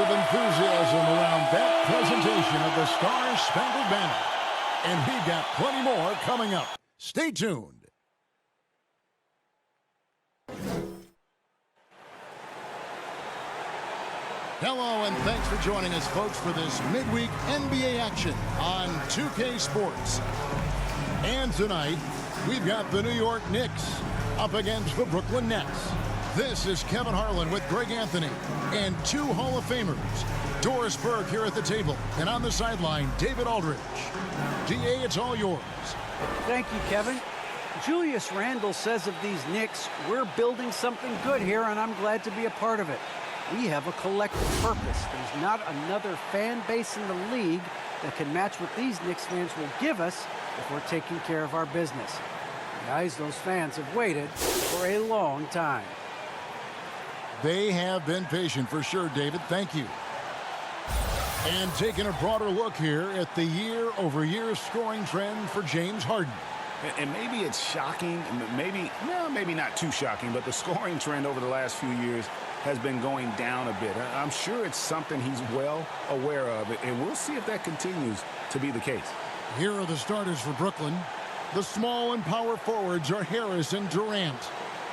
of enthusiasm around that presentation of the Star-Spangled Banner. And we've got plenty more coming up. Stay tuned. Hello, and thanks for joining us, folks, for this midweek NBA action on 2K Sports. And tonight, we've got the New York Knicks up against the Brooklyn Nets. This is Kevin Harlan with Greg Anthony and two Hall of Famers, Doris Burke here at the table, and on the sideline, David Aldridge. DA, it's all yours. Thank you, Kevin. Julius Randle says of these Knicks, we're building something good here, and I'm glad to be a part of it. We have a collective purpose. There's not another fan base in the league that can match what these Knicks fans will give us if we're taking care of our business. Guys, those fans have waited for a long time. They have been patient for sure, David. Thank you. And taking a broader look here at the year-over-year scoring trend for James Harden. And maybe it's shocking, maybe not too shocking, but the scoring trend over the last few years has been going down a bit. I'm sure it's something he's well aware of, and we'll see if that continues to be the case. Here are the starters for Brooklyn. The small and power forwards are Harris and Durant.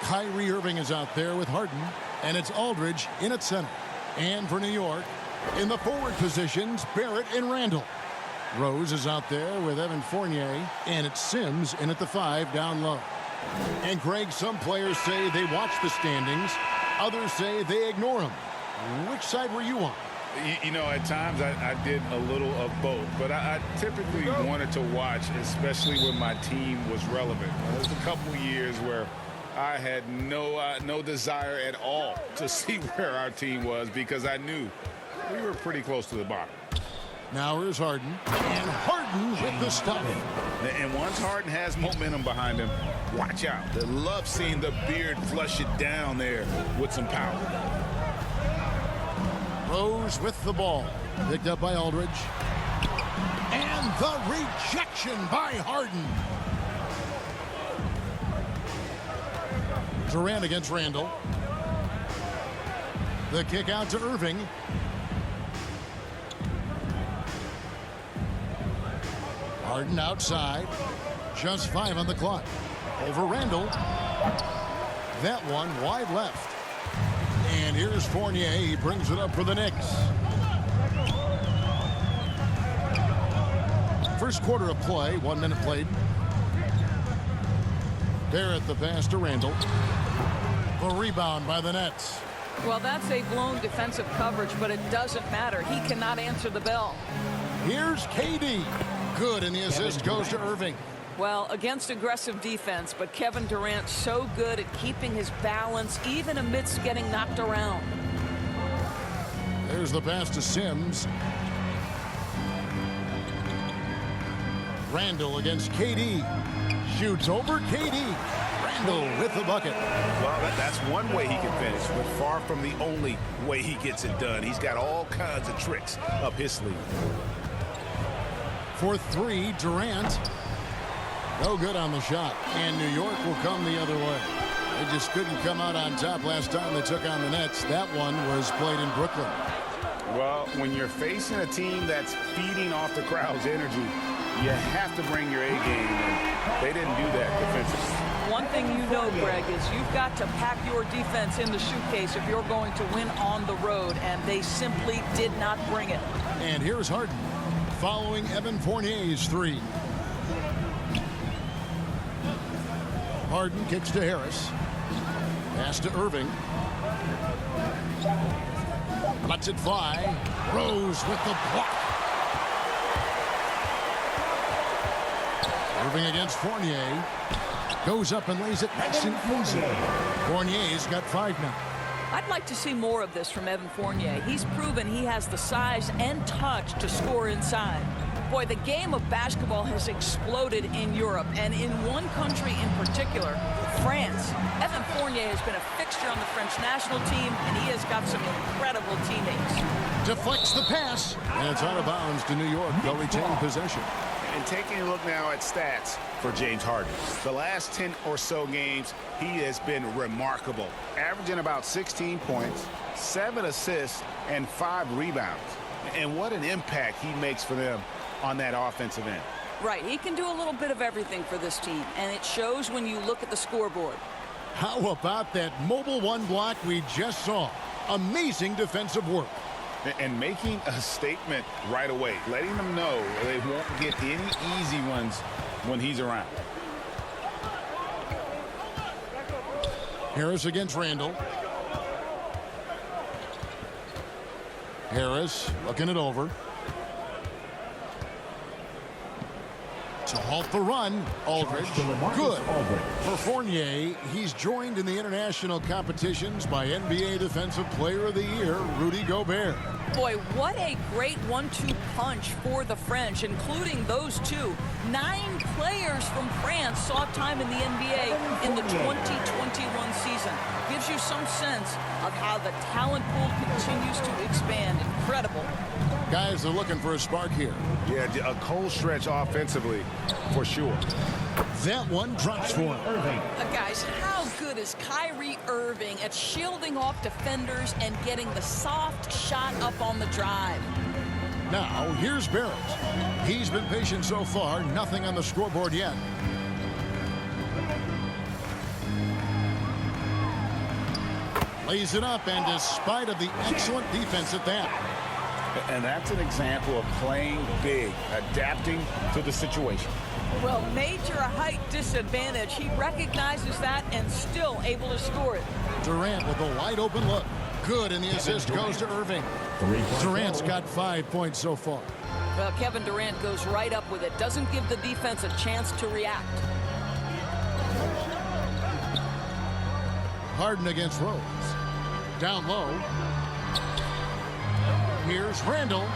Kyrie Irving is out there with Harden, and it's Aldridge in at center. And for New York, in the forward positions, Barrett and Randall. Rose is out there with Evan Fournier, and it's Sims in at the 5 down low. And Greg, some players say they watch the standings. Others say they ignore them. Which side were you on? You know, at times I did a little of both, but I typically wanted to watch, especially when my team was relevant. There was a couple years where I had no desire at all to see where our team was because I knew we were pretty close to the bottom. Now here's Harden, and Harden with the stuff. And once Harden has momentum behind him, watch out. They love seeing the beard flush it down there with some power. Rose with the ball, picked up by Aldridge. And the rejection by Harden. Durant against Randall. The kick out to Irving. Harden outside. Just 5 on the clock. Over Randall. That one wide left. And here's Fournier. He brings it up for the Knicks. First quarter of play. 1 minute played. Barrett the pass to Randall. The rebound by the Nets. Well, that's a blown defensive coverage, but it doesn't matter. He cannot answer the bell. Here's KD. Good, and the assist goes to Irving. Well, against aggressive defense, but Kevin Durant so good at keeping his balance even amidst getting knocked around. There's the pass to Sims. Randall against KD. Shoots over KD. Randall with the bucket. Well, that's one way he can finish, but far from the only way he gets it done. He's got all kinds of tricks up his sleeve. For 3, Durant. No good on the shot. And New York will come the other way. They just couldn't come out on top last time they took on the Nets. That one was played in Brooklyn. Well, when you're facing a team that's feeding off the crowd's energy, you have to bring your A game, and they didn't do that defensively. One thing you know, Greg, is you've got to pack your defense in the suitcase if you're going to win on the road, and they simply did not bring it. And here's Harden following Evan Fournier's 3. Harden kicks to Harris. Pass to Irving. Lets it fly. Rose with the block. Irving against Fournier. Goes up and lays it nice and easy. Fournier's got 5 now. I'd like to see more of this from Evan Fournier. He's proven he has the size and touch to score inside. Boy, the game of basketball has exploded in Europe, and in one country in particular, France. Evan Fournier has been a fixture on the French national team, and he has got some incredible teammates. Deflects the pass, and it's out of bounds to New York. They'll retain possession. And taking a look now at stats for James Harden. The last 10 or so games, he has been remarkable. Averaging about 16 points, 7 assists, and 5 rebounds. And what an impact he makes for them on that offensive end. Right, he can do a little bit of everything for this team, and it shows when you look at the scoreboard. How about that mobile one block we just saw? Amazing defensive work. And making a statement right away, letting them know they won't get any easy ones when he's around. Harris against Randall. Harris looking it over. To halt the run, Aldridge. Good. For Fournier, he's joined in the international competitions by NBA Defensive Player of the Year, Rudy Gobert. Boy, what a great 1-2 punch for the French, including those two. 9 players from France saw time in the NBA in the 2021 season. Gives you some sense of how the talent pool continues to expand. Incredible. Guys are looking for a spark here. Yeah, a cold stretch offensively for sure. That one drops for him. Guys, how good is Kyrie Irving at shielding off defenders and getting the soft shot up on the drive? Now, here's Barrett. He's been patient so far. Nothing on the scoreboard yet. Lays it up, and despite of the excellent defense at that. And that's an example of playing big, adapting to the situation. Well, major height disadvantage. He recognizes that and still able to score it. Durant with a wide open look. Good, and the assist goes to Irving. Durant's got 5 points so far. Well, Kevin Durant goes right up with it. Doesn't give the defense a chance to react. Harden against Rose. Down low. Here's Randall.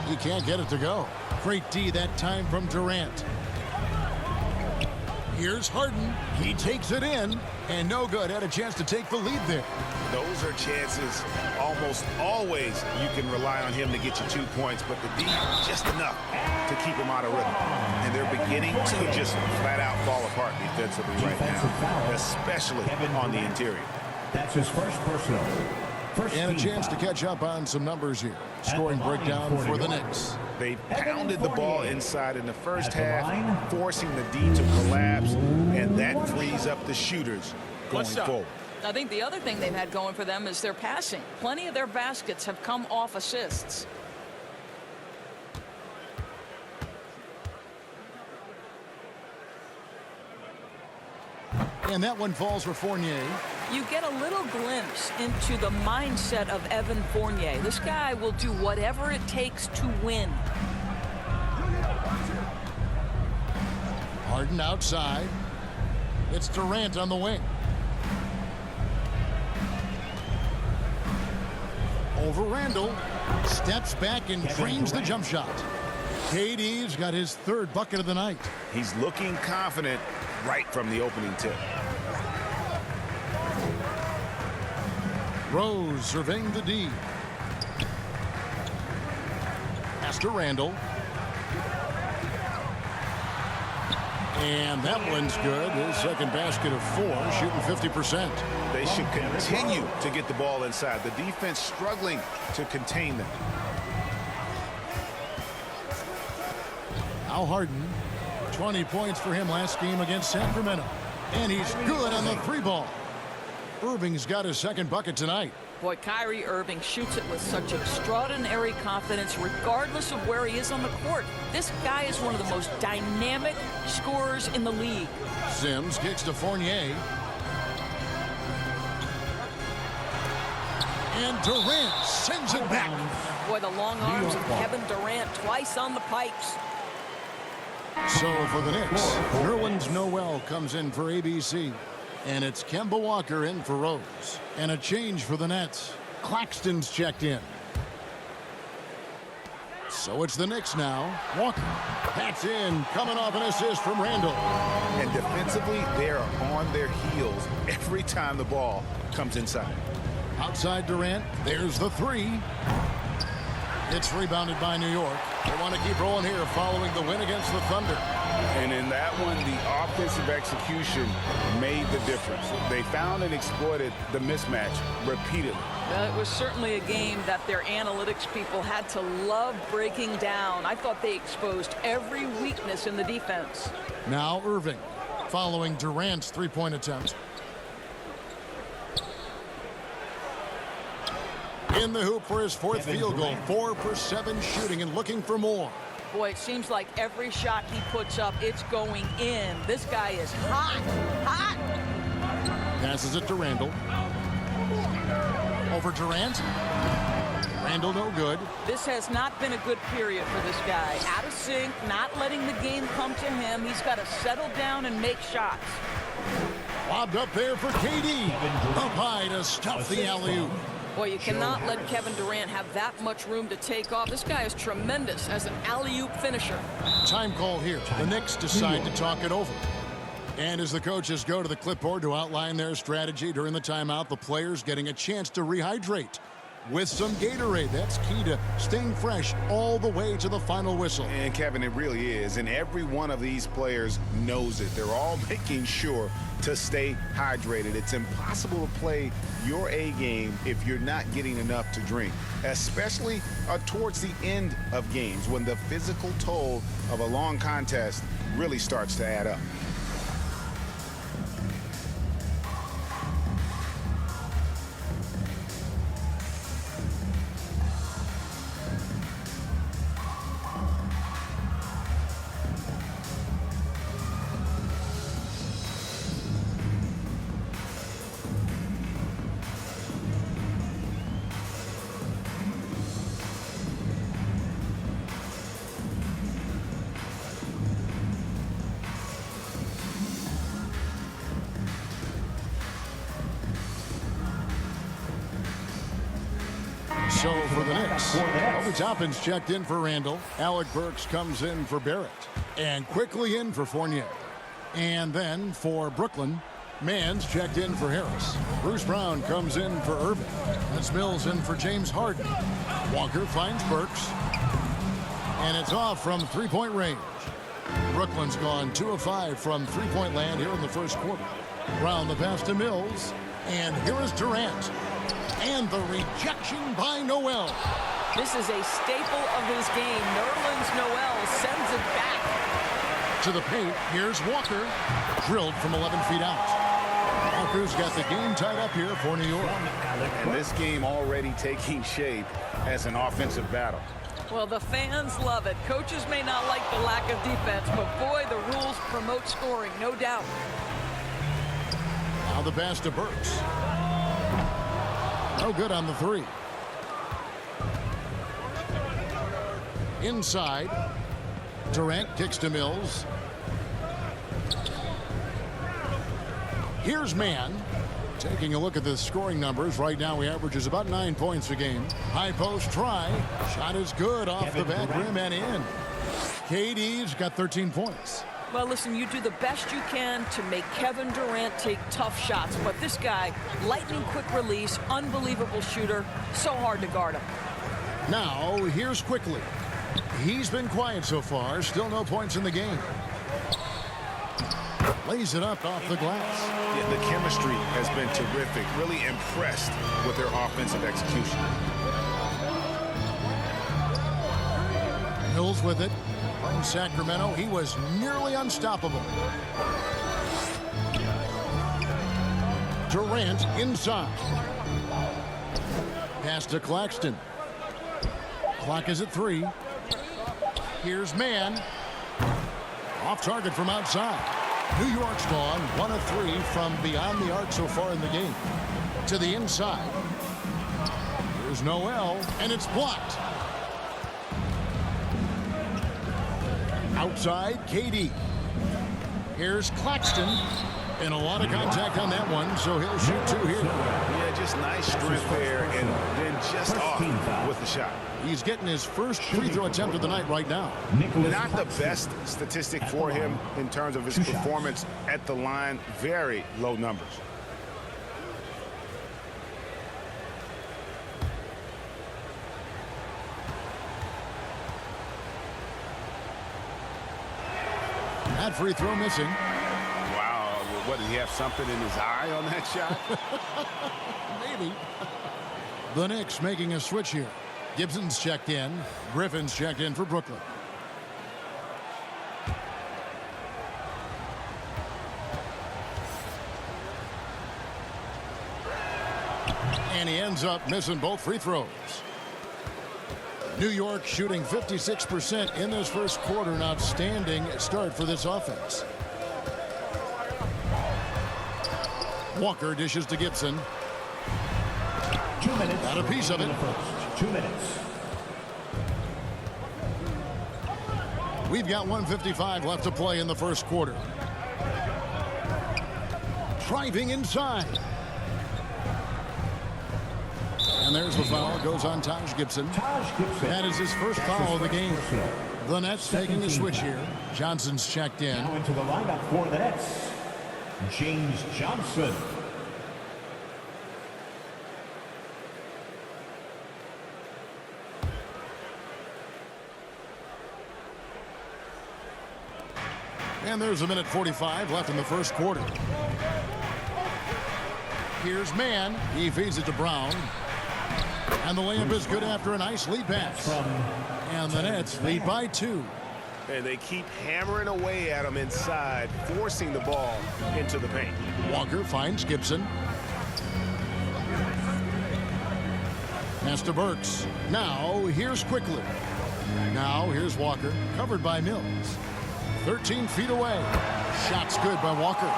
He can't get it to go. Great D that time from Durant. Here's Harden. He takes it in, and no good. Had a chance to take the lead there. Those are chances almost always you can rely on him to get you 2 points, but the D just enough to keep him out of rhythm. And they're beginning to just flat out fall apart defensively right now, especially on the interior. That's his first personal. And a chance to catch up on some numbers here. Scoring breakdown for the Knicks. They pounded the ball inside in the first half, forcing the D to collapse, and that frees up the shooters going forward. I think the other thing they've had going for them is their passing. Plenty of their baskets have come off assists. And that one falls for Fournier. You get a little glimpse into the mindset of Evan Fournier. This guy will do whatever it takes to win. Harden outside. It's Durant on the wing. Over Randall. Steps back and drains the jump shot. KD's got his 3rd bucket of the night. He's looking confident right from the opening tip. Rose surveying the D. Pass to Randall. And that one's good. His second basket of 4, shooting 50%. They should continue to get the ball inside. The defense struggling to contain them. Al Harden, 20 points for him last game against Sacramento. And he's good on the 3-ball. Irving's got his 2nd bucket tonight. Boy, Kyrie Irving shoots it with such extraordinary confidence regardless of where he is on the court. This guy is one of the most dynamic scorers in the league. Sims kicks to Fournier. And Durant sends it back. Boy, the long arms of Kevin Durant twice on the pipes. So for the Knicks, Nerlens Noel comes in for ABC. And it's Kemba Walker in for Rose. And a change for the Nets. Claxton's checked in. So it's the Knicks now. Walker. That's in. Coming off an assist from Randall. And defensively, they are on their heels every time the ball comes inside. Outside Durant. There's the 3. It's rebounded by New York. They want to keep rolling here following the win against the Thunder. And in that one, the offensive execution made the difference. They found and exploited the mismatch repeatedly. Well, it was certainly a game that their analytics people had to love breaking down. I thought they exposed every weakness in the defense. Now Irving, following Durant's three-point attempt. In the hoop for his fourth field goal. 4 for 7 shooting and looking for more. Boy, it seems like every shot he puts up, it's going in. This guy is hot, hot. Passes it to Randall. Over Durant. Randall no good. This has not been a good period for this guy. Out of sync, not letting the game come to him. He's got to settle down and make shots. Lobbed up there for KD. Up high to stuff the alley-oop. Boy, you cannot let Kevin Durant have that much room to take off. This guy is tremendous as an alley-oop finisher. Time call here. The Knicks decide to talk it over. And as the coaches go to the clipboard to outline their strategy during the timeout, the players getting a chance to rehydrate with some Gatorade. That's key to staying fresh all the way to the final whistle. And Kevin, it really is. And every one of these players knows it. They're all making sure to stay hydrated. It's impossible to play your A game if you're not getting enough to drink, especially towards the end of games when the physical toll of a long contest really starts to add up. So for the Knicks, Obi Toppin's checked in for Randall. Alec Burks comes in for Barrett. And quickly in for Fournier. And then for Brooklyn, Mann's checked in for Harris. Bruce Brown comes in for Irving. That's Mills in for James Harden. Walker finds Burks. And it's off from three-point range. Brooklyn's gone 2 of 5 from three-point land here in the first quarter. Brown the pass to Mills. And here is Durant. And the rejection by Noel. This is a staple of his game. Nerlens Noel sends it back. To the paint, here's Walker. Drilled from 11 feet out. Walker's got the game tied up here for New York. And this game already taking shape as an offensive battle. Well, the fans love it. Coaches may not like the lack of defense, but boy, the rules promote scoring, no doubt. Now the pass to Burks. No good on the three. Inside. Durant kicks to Mills. Here's Mann. Taking a look at the scoring numbers. Right now he averages about 9 points a game. High post try. Shot is good off the back rim and in. KD's got 13 points. Well, listen, you do the best you can to make Kevin Durant take tough shots, but this guy, lightning quick release, unbelievable shooter, so hard to guard him. Now, here's Quickly. He's been quiet so far, still no points in the game. Lays it up off the glass. Yeah, the chemistry has been terrific, really impressed with their offensive execution. Mills with it. In Sacramento, he was nearly unstoppable. Durant inside. Pass to Claxton. Clock is at 3. Here's Mann. Off target from outside. New York's gone 1 of 3 from beyond the arc so far in the game. To the inside. Here's Noel, and it's blocked. Outside, KD. Here's Claxton. And a lot of contact on that one, so he'll shoot 2 here. Yeah, just nice strength there, and then just off with the shot. He's getting his first free throw attempt of the night right now. Not the best statistic for him in terms of his performance at the line. Very low numbers. That free throw missing. Wow, what, did he have something in his eye on that shot? Maybe. The Knicks making a switch here. Gibson's checked in. Griffin's checked in for Brooklyn. And he ends up missing both free throws. New York shooting 56% in this first quarter. An outstanding start for this offense. Walker dishes to Gibson. 2 minutes. Got a piece of it. First. 2 minutes. We've got 1:55 left to play in the first quarter. Driving inside. And there's the foul. Goes on Taj Gibson. That is his first foul of the game. The Nets taking a switch here. Johnson's checked in. Now into the lineup for the Nets, James Johnson. And there's 1:45 left in the first quarter. Here's Mann. He feeds it to Brown. And the layup is good after a nice lead pass. And the Nets lead by 2. And they keep hammering away at him inside, forcing the ball into the paint. Walker finds Gibson. Pass to Burks. Now here's Quickly. Now here's Walker, covered by Mills. 13 feet away. Shot's good by Walker.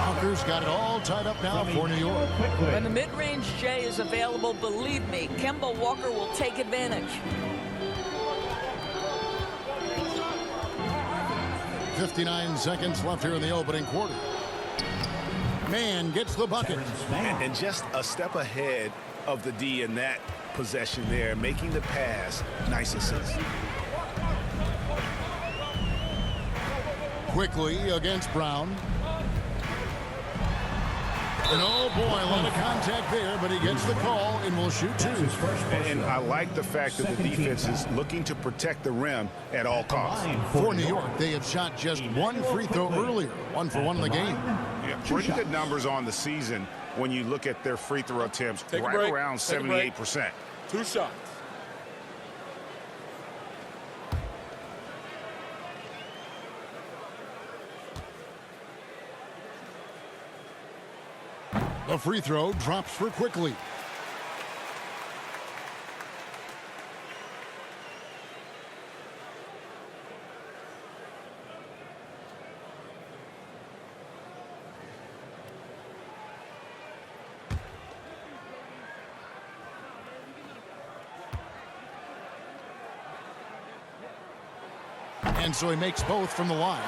Walker's got it all tied up now for New York. When the mid-range J is available, believe me, Kemba Walker will take advantage. 59 seconds left here in the opening quarter. Mann gets the bucket. And just a step ahead of the D in that possession there, making the pass. Nice assist. Quickly against Brown. And oh boy, a lot of contact there, but he gets the call and will shoot 2. And I like the fact that the defense is looking to protect the rim at all costs. For New York, they have shot just 1 free throw earlier. 1 for 1 in the game. Yeah, pretty good numbers on the season when you look at their free throw attempts, right around 78%. 2 shots. The free throw drops for Quickly. And so he makes both from the line.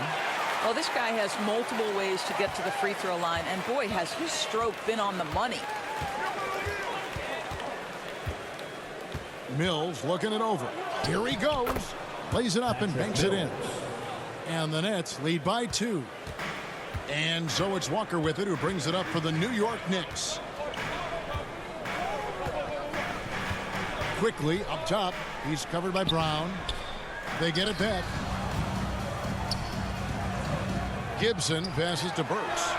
Well, this guy has multiple ways to get to the free throw line, and boy, has his stroke been on the money. Mills looking it over. Here he goes. Lays it up and banks it in. And the Nets lead by 2. And so it's Walker with it, who brings it up for the New York Knicks. Quickly up top. He's covered by Brown. They get it back. Gibson passes to Burks.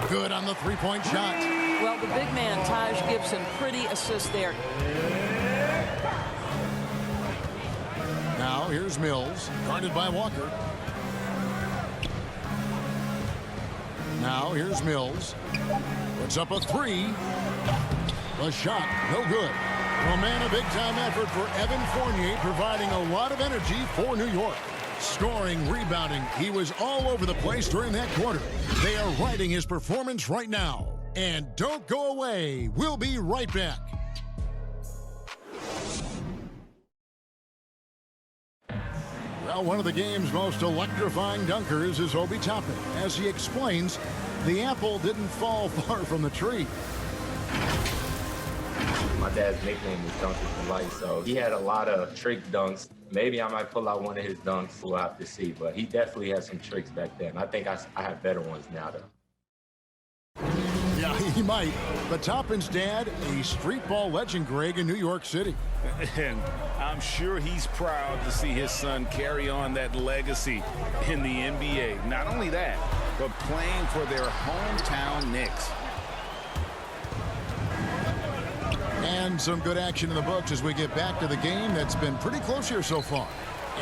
Good on the three-point shot. Well, the big man, Taj Gibson, pretty assist there. Now here's Mills, guarded by Walker. Now here's Mills. Puts up a 3. The shot, no good. Well, man, a big-time effort for Evan Fournier, providing a lot of energy for New York. Scoring, rebounding, he was all over the place during that quarter. They are riding his performance right now. And don't go away. We'll be right back. Well, one of the game's most electrifying dunkers is Obi Toppin. As he explains, the apple didn't fall far from the tree. My dad's nickname is Dunker for Life, so he had a lot of trick dunks. Maybe I might pull out one of his dunks. We'll have to see, but he definitely had some tricks back then. I think I have better ones now, though. Yeah, he might. But Toppin's dad, a street ball legend, Greg, in New York City. And I'm sure he's proud to see his son carry on that legacy in the NBA. Not only that, but playing for their hometown Knicks. And some good action in the books as we get back to the game that's been pretty close here so far.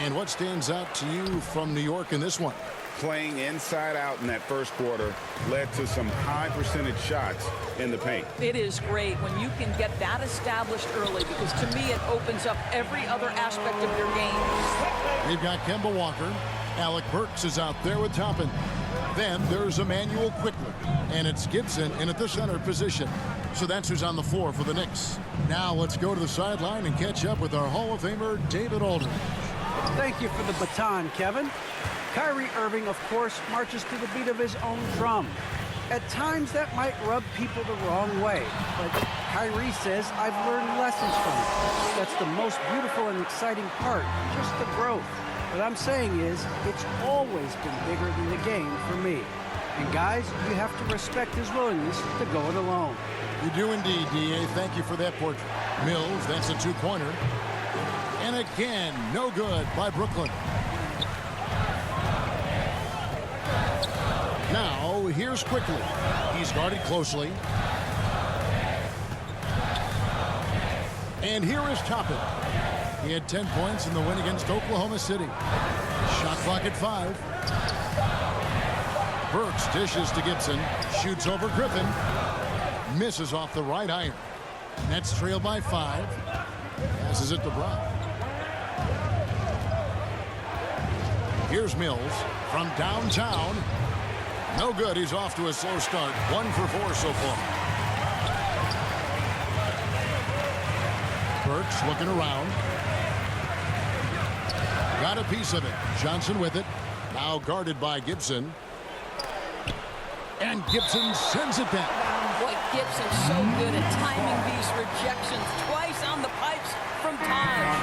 And what stands out to you from New York in this one? Playing inside out in that first quarter led to some high percentage shots in the paint. It is great when you can get that established early, because to me it opens up every other aspect of your game. We've got Kemba Walker. Alec Burks is out there with Toppin. Then there's Emmanuel Quickly, and it's Gibson in at the center position. So that's who's on the floor for the Knicks. Now let's go to the sideline and catch up with our Hall of Famer, David Aldridge. Thank you for the baton, Kevin. Kyrie Irving, of course, marches to the beat of his own drum. At times, that might rub people the wrong way, but Kyrie says, I've learned lessons from it. That's the most beautiful and exciting part, just the growth. What I'm saying is, it's always been bigger than the game for me. And guys, you have to respect his willingness to go it alone. You do indeed, D.A. Thank you for that portrait. Mills, that's a two-pointer. And again, no good by Brooklyn. Now, here's Quickly. He's guarded closely. And here is Toppin. He had 10 points in the win against Oklahoma City. Shot clock at 5. Burks dishes to Gibson. Shoots over Griffin. Misses off the right iron. Nets trail by 5. Passes it to Brown. Here's Mills from downtown. No good. He's off to a slow start. 1 for 4 so far. Burks looking around. Got a piece of it. Johnson with it. Now guarded by Gibson. And Gibson sends it back. Boy, Gibson's so good at timing these rejections. Twice on the pipes from time.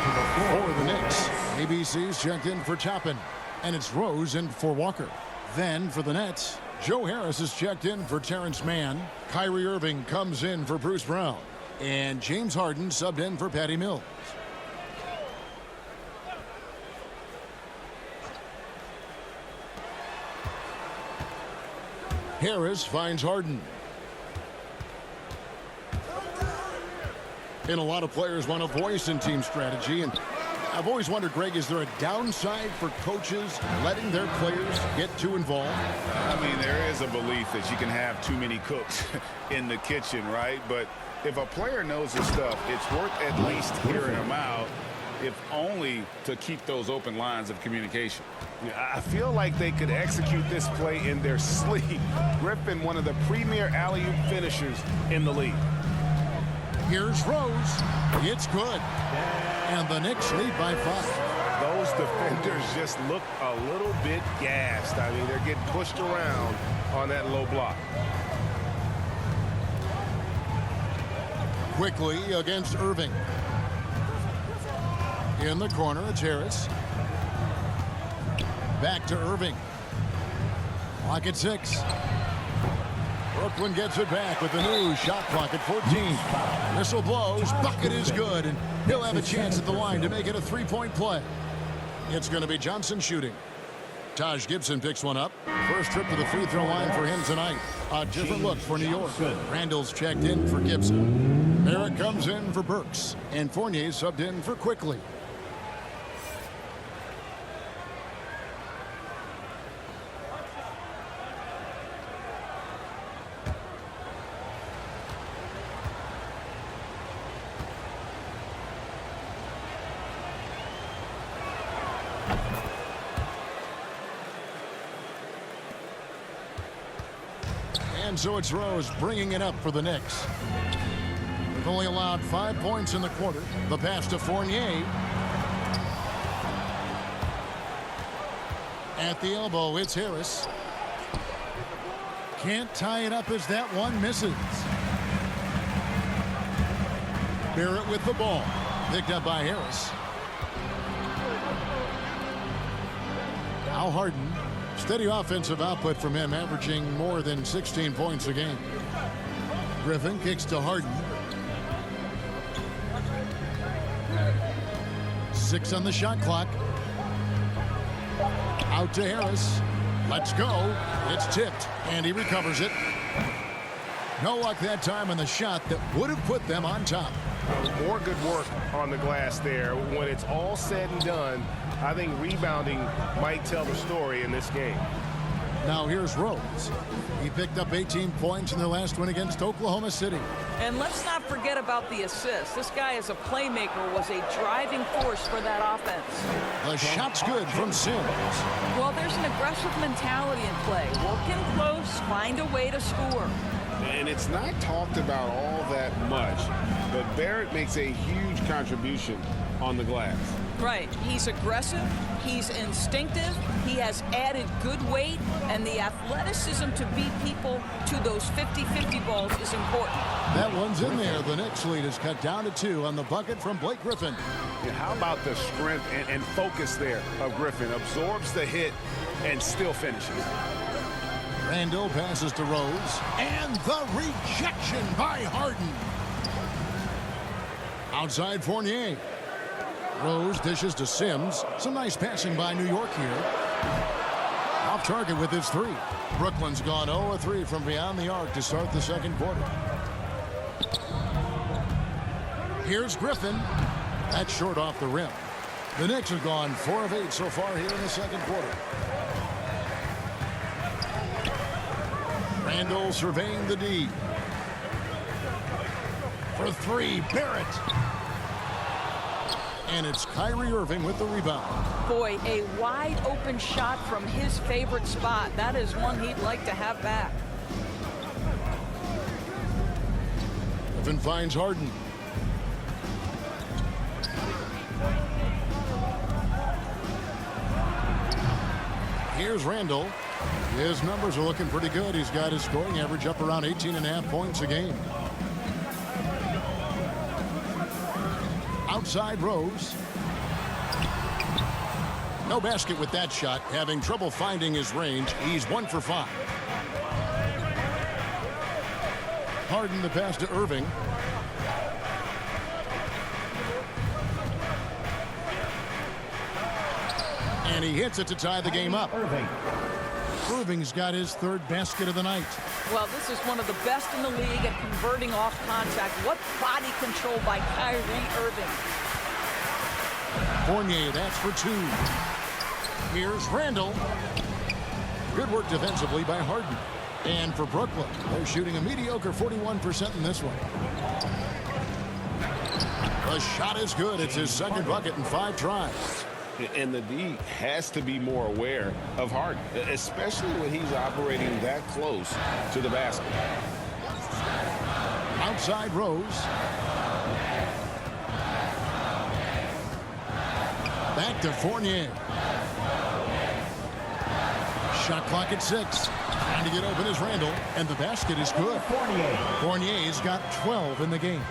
For the Knicks, ABC's checked in for Toppin. And it's Rose in for Walker. Then for the Nets, Joe Harris is checked in for Terrence Mann. Kyrie Irving comes in for Bruce Brown. And James Harden subbed in for Patty Mills. Harris finds Harden. And a lot of players want a voice in team strategy. And I've always wondered, Greg, is there a downside for coaches letting their players get too involved? I mean, there is a belief that you can have too many cooks in the kitchen, right? But if a player knows his stuff, it's worth at least hearing him out, if only to keep those open lines of communication. I feel like they could execute this play in their sleep. Griffin, one of the premier alley-oop finishers in the league. Here's Rose. It's good. And the Knicks lead by 5. Those defenders just look a little bit gassed. I mean, they're getting pushed around on that low block. Quickly against Irving. In the corner, it's Harris. Back to Irving. Clock at 6. Brooklyn gets it back with the new shot clock at 14. Whistle blows. Bucket is good, and he'll have a chance at the line to make it a three-point play. It's going to be Johnson shooting. Taj Gibson picks one up. First trip to the free throw line for him tonight. A different look for New York. Randall's checked in for Gibson. Barrett comes in for Burks. And Fournier subbed in for Quickly. And so it's Rose bringing it up for the Knicks. They've only allowed 5 points in the quarter. The pass to Fournier. At the elbow, it's Harris. Can't tie it up as that one misses. Barrett with the ball. Picked up by Harris. Now Harden. Steady offensive output from him, averaging more than 16 points a game. Griffin kicks to Harden. 6 on the shot clock. Out to Harris. Let's go. It's tipped, and he recovers it. No luck that time on the shot that would have put them on top. More good work on the glass there. When it's all said and done, I think rebounding might tell the story in this game. Now here's Rose. He picked up 18 points in their last win against Oklahoma City. And let's not forget about the assist. This guy as a playmaker was a driving force for that offense. The shot's good from Sims. Well, there's an aggressive mentality in play. Working close, find a way to score. And it's not talked about all that much, but Barrett makes a huge contribution on the glass. Right. He's aggressive. He's instinctive. He has added good weight. And the athleticism to beat people to those 50-50 balls is important. That one's in there. The Knicks lead is cut down to 2 on the bucket from Blake Griffin. And how about the strength and focus there of Griffin? Absorbs the hit and still finishes. Randall passes to Rose. And the rejection by Harden. Outside Fournier. Rose dishes to Sims. Some nice passing by New York here. Off target with his 3. Brooklyn's gone 0-3 from beyond the arc to start the second quarter. Here's Griffin. That's short off the rim. The Knicks have gone 4 of 8 so far here in the second quarter. Randall surveying the D. For 3, Barrett. And it's Kyrie Irving with the rebound. Boy, a wide open shot from his favorite spot. That is one he'd like to have back. Griffin finds Harden. Here's Randall. His numbers are looking pretty good. He's got his scoring average up around 18.5 points a game. Outside Rose. No basket with that shot. Having trouble finding his range. He's 1 for 5. Harden the pass to Irving. And he hits it to tie the game up. Irving's got his 3rd basket of the night. Well, this is one of the best in the league at converting off contact. What body control by Kyrie Irving. Fournier, that's for 2. Here's Randall. Good work defensively by Harden. And for Brooklyn, they're shooting a mediocre 41% in this one. The shot is good. It's his 2nd bucket in 5 tries. And the D has to be more aware of Harden, especially when he's operating that close to the basket. Outside Rose. Back to Fournier. Shot clock at 6. Trying to get open is Randall, and the basket is good. Fournier's got 12 in the game.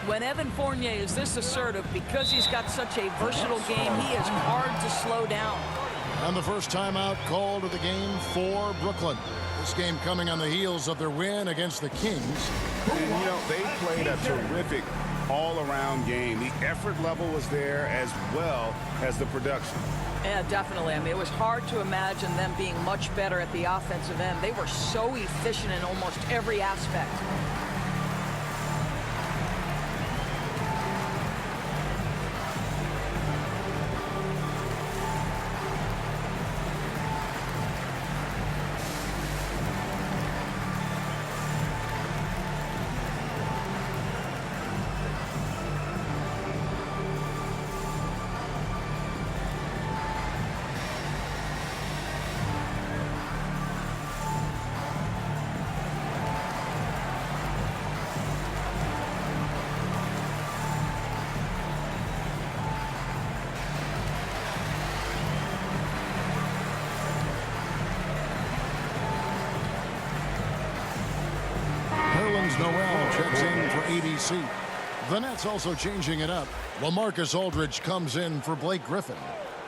When Evan Fournier is this assertive, because he's got such a versatile game, he is hard to slow down. And the first timeout called of the game for Brooklyn. This game coming on the heels of their win against the Kings. And, you know, they played a terrific all-around game. The effort level was there as well as the production. Yeah, definitely. I mean, it was hard to imagine them being much better at the offensive end. They were so efficient in almost every aspect. Noel checks in for ABC. The Nets also changing it up. LaMarcus Aldridge comes in for Blake Griffin.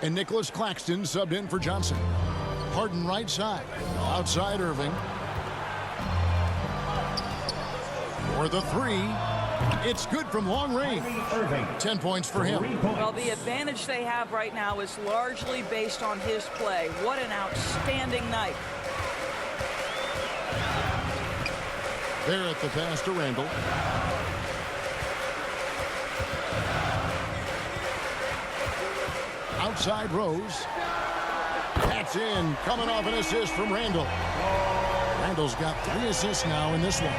And Nicholas Claxton subbed in for Johnson. Harden right side. Outside Irving. For the three, it's good from long range. 10 points for him. Well, the advantage they have right now is largely based on his play. What an outstanding night. Barrett the pass to Randall. Outside Rose. That's in. Coming off an assist from Randall. Randall's got 3 assists now in this one.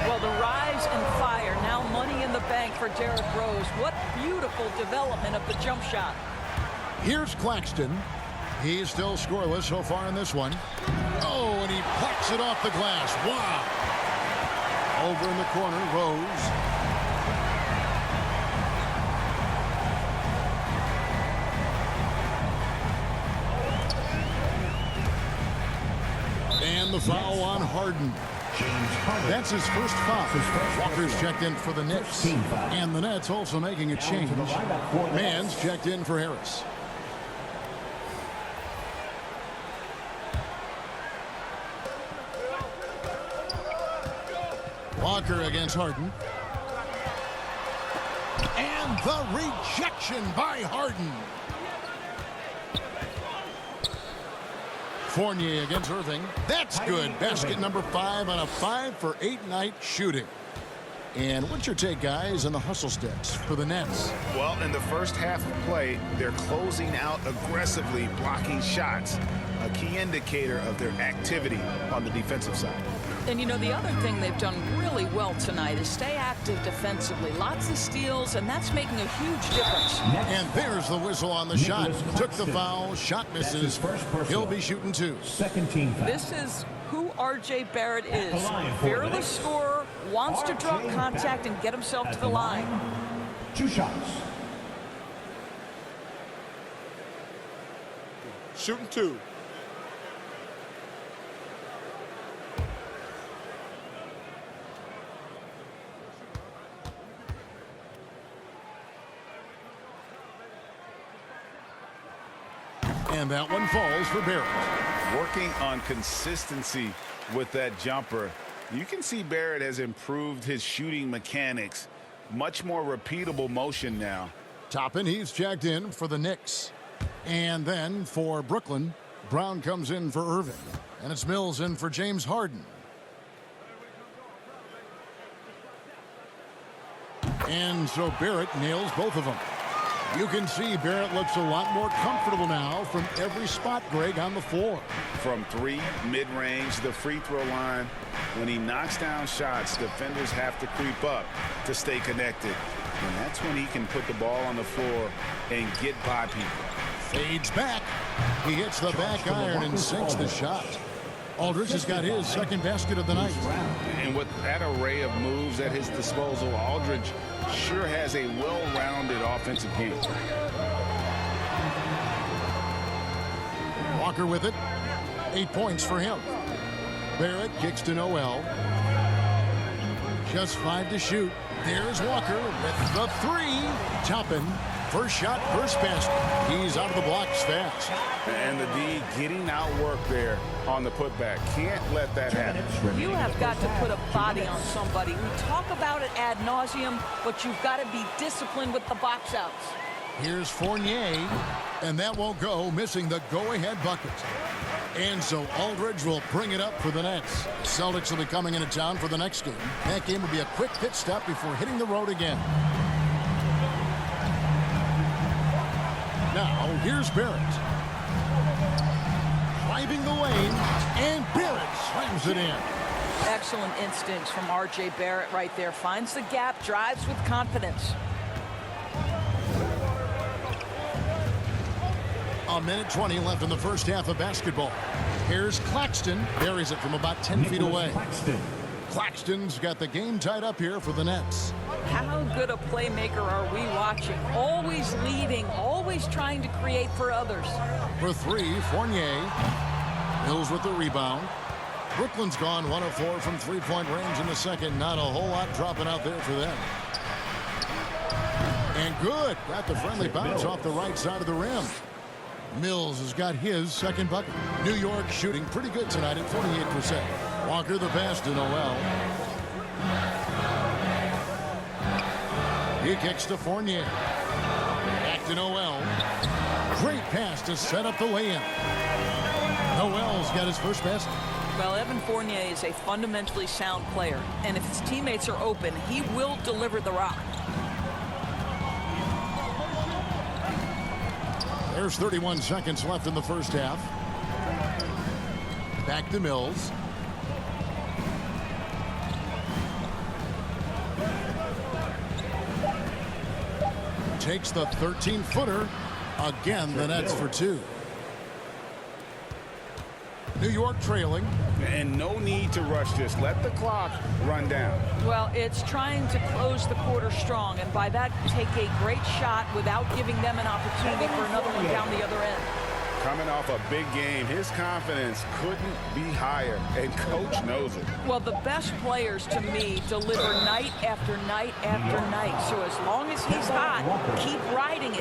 Well, the rise and fire. Now money in the bank for Derrick Rose. What beautiful development of the jump shot. Here's Claxton. He's still scoreless so far in this one. Oh, and he plucks it off the glass. Wow. Over in the corner, Rose. And the foul on Harden. That's his first foul. Walker's checked in for the Knicks. And the Nets also making a change. Mann's checked in for Harris. Walker against Harden. And the rejection by Harden. Fournier against Irving. That's good. Basket number 5 on a 5-for-8 night shooting. And what's your take, guys, on the hustle steps for the Nets? Well, in the first half of play, they're closing out aggressively, blocking shots. A key indicator of their activity on the defensive side. And, you know, the other thing they've done really well tonight is stay active defensively. Lots of steals, and that's making a huge difference. And there's the whistle on the shot. Took the foul. Shot misses. He'll be shooting 2. Second team foul. This is who R.J. Barrett is. Fearless scorer, wants to draw contact and get himself to the line. 2 shots. Shooting 2. And that one falls for Barrett. Working on consistency with that jumper. You can see Barrett has improved his shooting mechanics. Much more repeatable motion now. Toppin, he's checked in for the Knicks. And then for Brooklyn, Brown comes in for Irving. And it's Mills in for James Harden. And so Barrett nails both of them. You can see Barrett looks a lot more comfortable now from every spot, Greg, on the floor. From 3, mid-range, the free throw line. When he knocks down shots, defenders have to creep up to stay connected. And that's when he can put the ball on the floor and get by people. Fades back. He hits the back iron and sinks the shot. Aldridge has got his second basket of the night. And with that array of moves at his disposal, Aldridge sure has a well-rounded offensive game. Walker with it. 8 points for him. Barrett kicks to Noel. Just 5 to shoot. There's Walker with the 3. Toppin. First shot, first basket. He's out of the blocks fast. And the D getting outwork there on the putback. Can't let that happen. You have got to put a body on somebody. We talk about it ad nauseum, but you've got to be disciplined with the box outs. Here's Fournier, and that won't go, missing the go-ahead bucket. And so Aldridge will bring it up for the Nets. Celtics will be coming into town for the next game. That game will be a quick pit stop before hitting the road again. Now, here's Barrett. Driving the lane, and Barrett slams it in. Excellent instincts from R.J. Barrett right there. Finds the gap, drives with confidence. A minute 20 left in the first half of basketball. Here's Claxton. Buries it from about 10 feet away. Claxton's got the game tied up here for the Nets. How good a playmaker are we watching? Always leading, always trying to create for others. For 3, Fournier. Mills with the rebound. Brooklyn's gone 1 of 4 from three-point range in the second. Not a whole lot dropping out there for them. And good. Got the friendly bounce off the right side of the rim. Mills has got his second bucket. New York shooting pretty good tonight at 48%. Walker the pass to Noel. He kicks to Fournier. Back to Noel. Great pass to set up the lay-in. Noel's got his first basket. Well, Evan Fournier is a fundamentally sound player, and if his teammates are open, he will deliver the rock. There's 31 seconds left in the first half. Back to Mills. Takes the 13-footer. Again, the Nets for two. New York trailing. And no need to rush this. Let the clock run down. Well, it's trying to close the quarter strong, and by that, take a great shot without giving them an opportunity for another one down the other end. Coming off a big game, his confidence couldn't be higher, and coach knows it. Well, the best players, to me, deliver night after night after night. So as long as he's hot, keep riding it.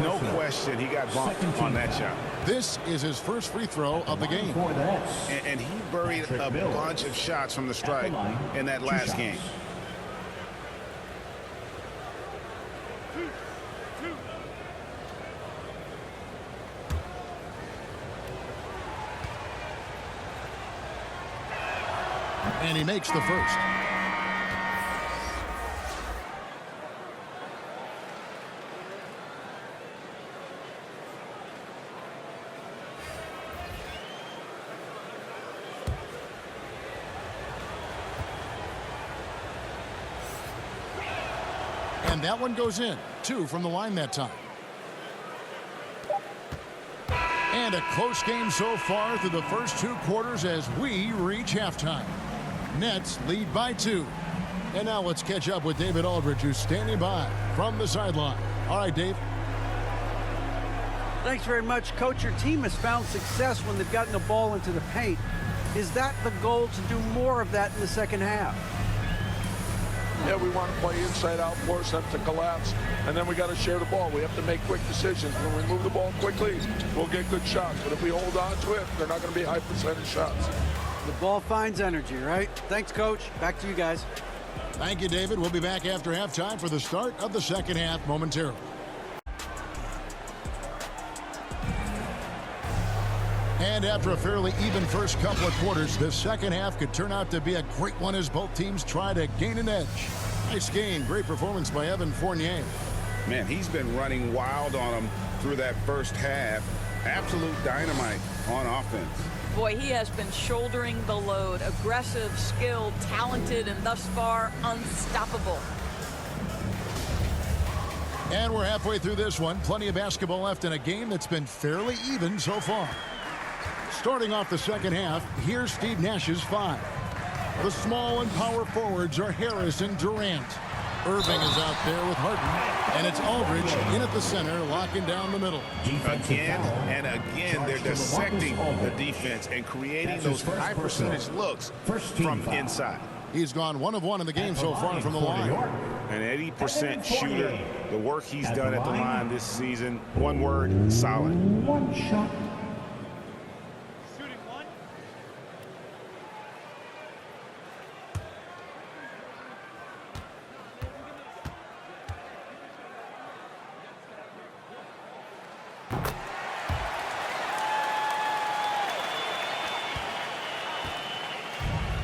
No question he got bumped on that shot. This is his first free throw of the game. And he buried a bunch of shots from the strike in that last game. And he makes the first. And that one goes in. 2 from the line that time. And a close game so far through the first 2 quarters as we reach halftime. Nets lead by 2. And now let's catch up with David Aldridge, who's standing by from the sideline. All right, Dave. Thanks very much, Coach. Your team has found success when they've gotten the ball into the paint. Is that the goal, to do more of that in the second half? Yeah, we want to play inside out, force them to collapse, and then we got to share the ball. We have to make quick decisions. When we move the ball quickly, we'll get good shots. But if we hold on to it, they're not going to be high percentage shots. The ball finds energy, right? Thanks, Coach. Back to you guys. Thank you, David. We'll be back after halftime for the start of the second half momentarily. And after a fairly even first couple of quarters, the second half could turn out to be a great one as both teams try to gain an edge. Nice game. Great performance by Evan Fournier. Man, he's been running wild on them through that first half. Absolute dynamite on offense. Boy, he has been shouldering the load. Aggressive, skilled, talented, and thus far unstoppable. And we're halfway through this one. Plenty of basketball left in a game that's been fairly even so far. Starting off the second half, here's Steve Nash's 5. The small and power forwards are Harris and Durant. Irving is out there with Harden, and it's Aldridge in at the center, locking down the middle. Again and again, they're dissecting the defense and creating those high percentage looks from inside. He's gone 1 of 1 in the game so far from the line. An 80% shooter. The work he's done at the line this season, one word, solid. One shot.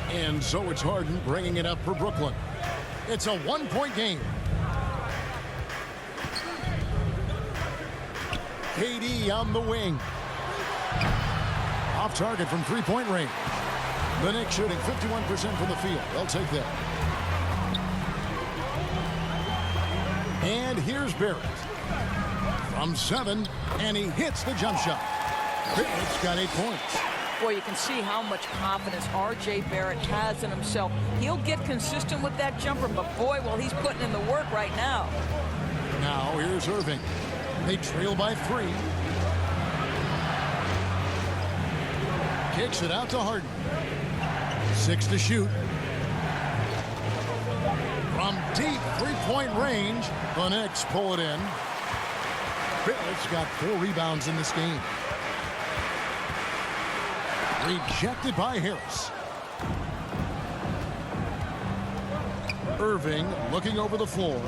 And so it's Harden bringing it up for Brooklyn. It's a 1-point game. KD on the wing. Off target from 3-point range. The Knicks shooting 51% from the field. They'll take that. And here's Barrett. From 7, and he hits the jump shot. Barrett's got 8 points. Boy, you can see how much confidence R.J. Barrett has in himself. He'll get consistent with that jumper, but boy, well, he's putting in the work right now. Now here's Irving. They trail by 3. Kicks it out to Harden. 6 to shoot. From deep 3-point range, the Knicks pull it in. Barrett's got 4 rebounds in this game. Rejected by Harris. Irving looking over the floor.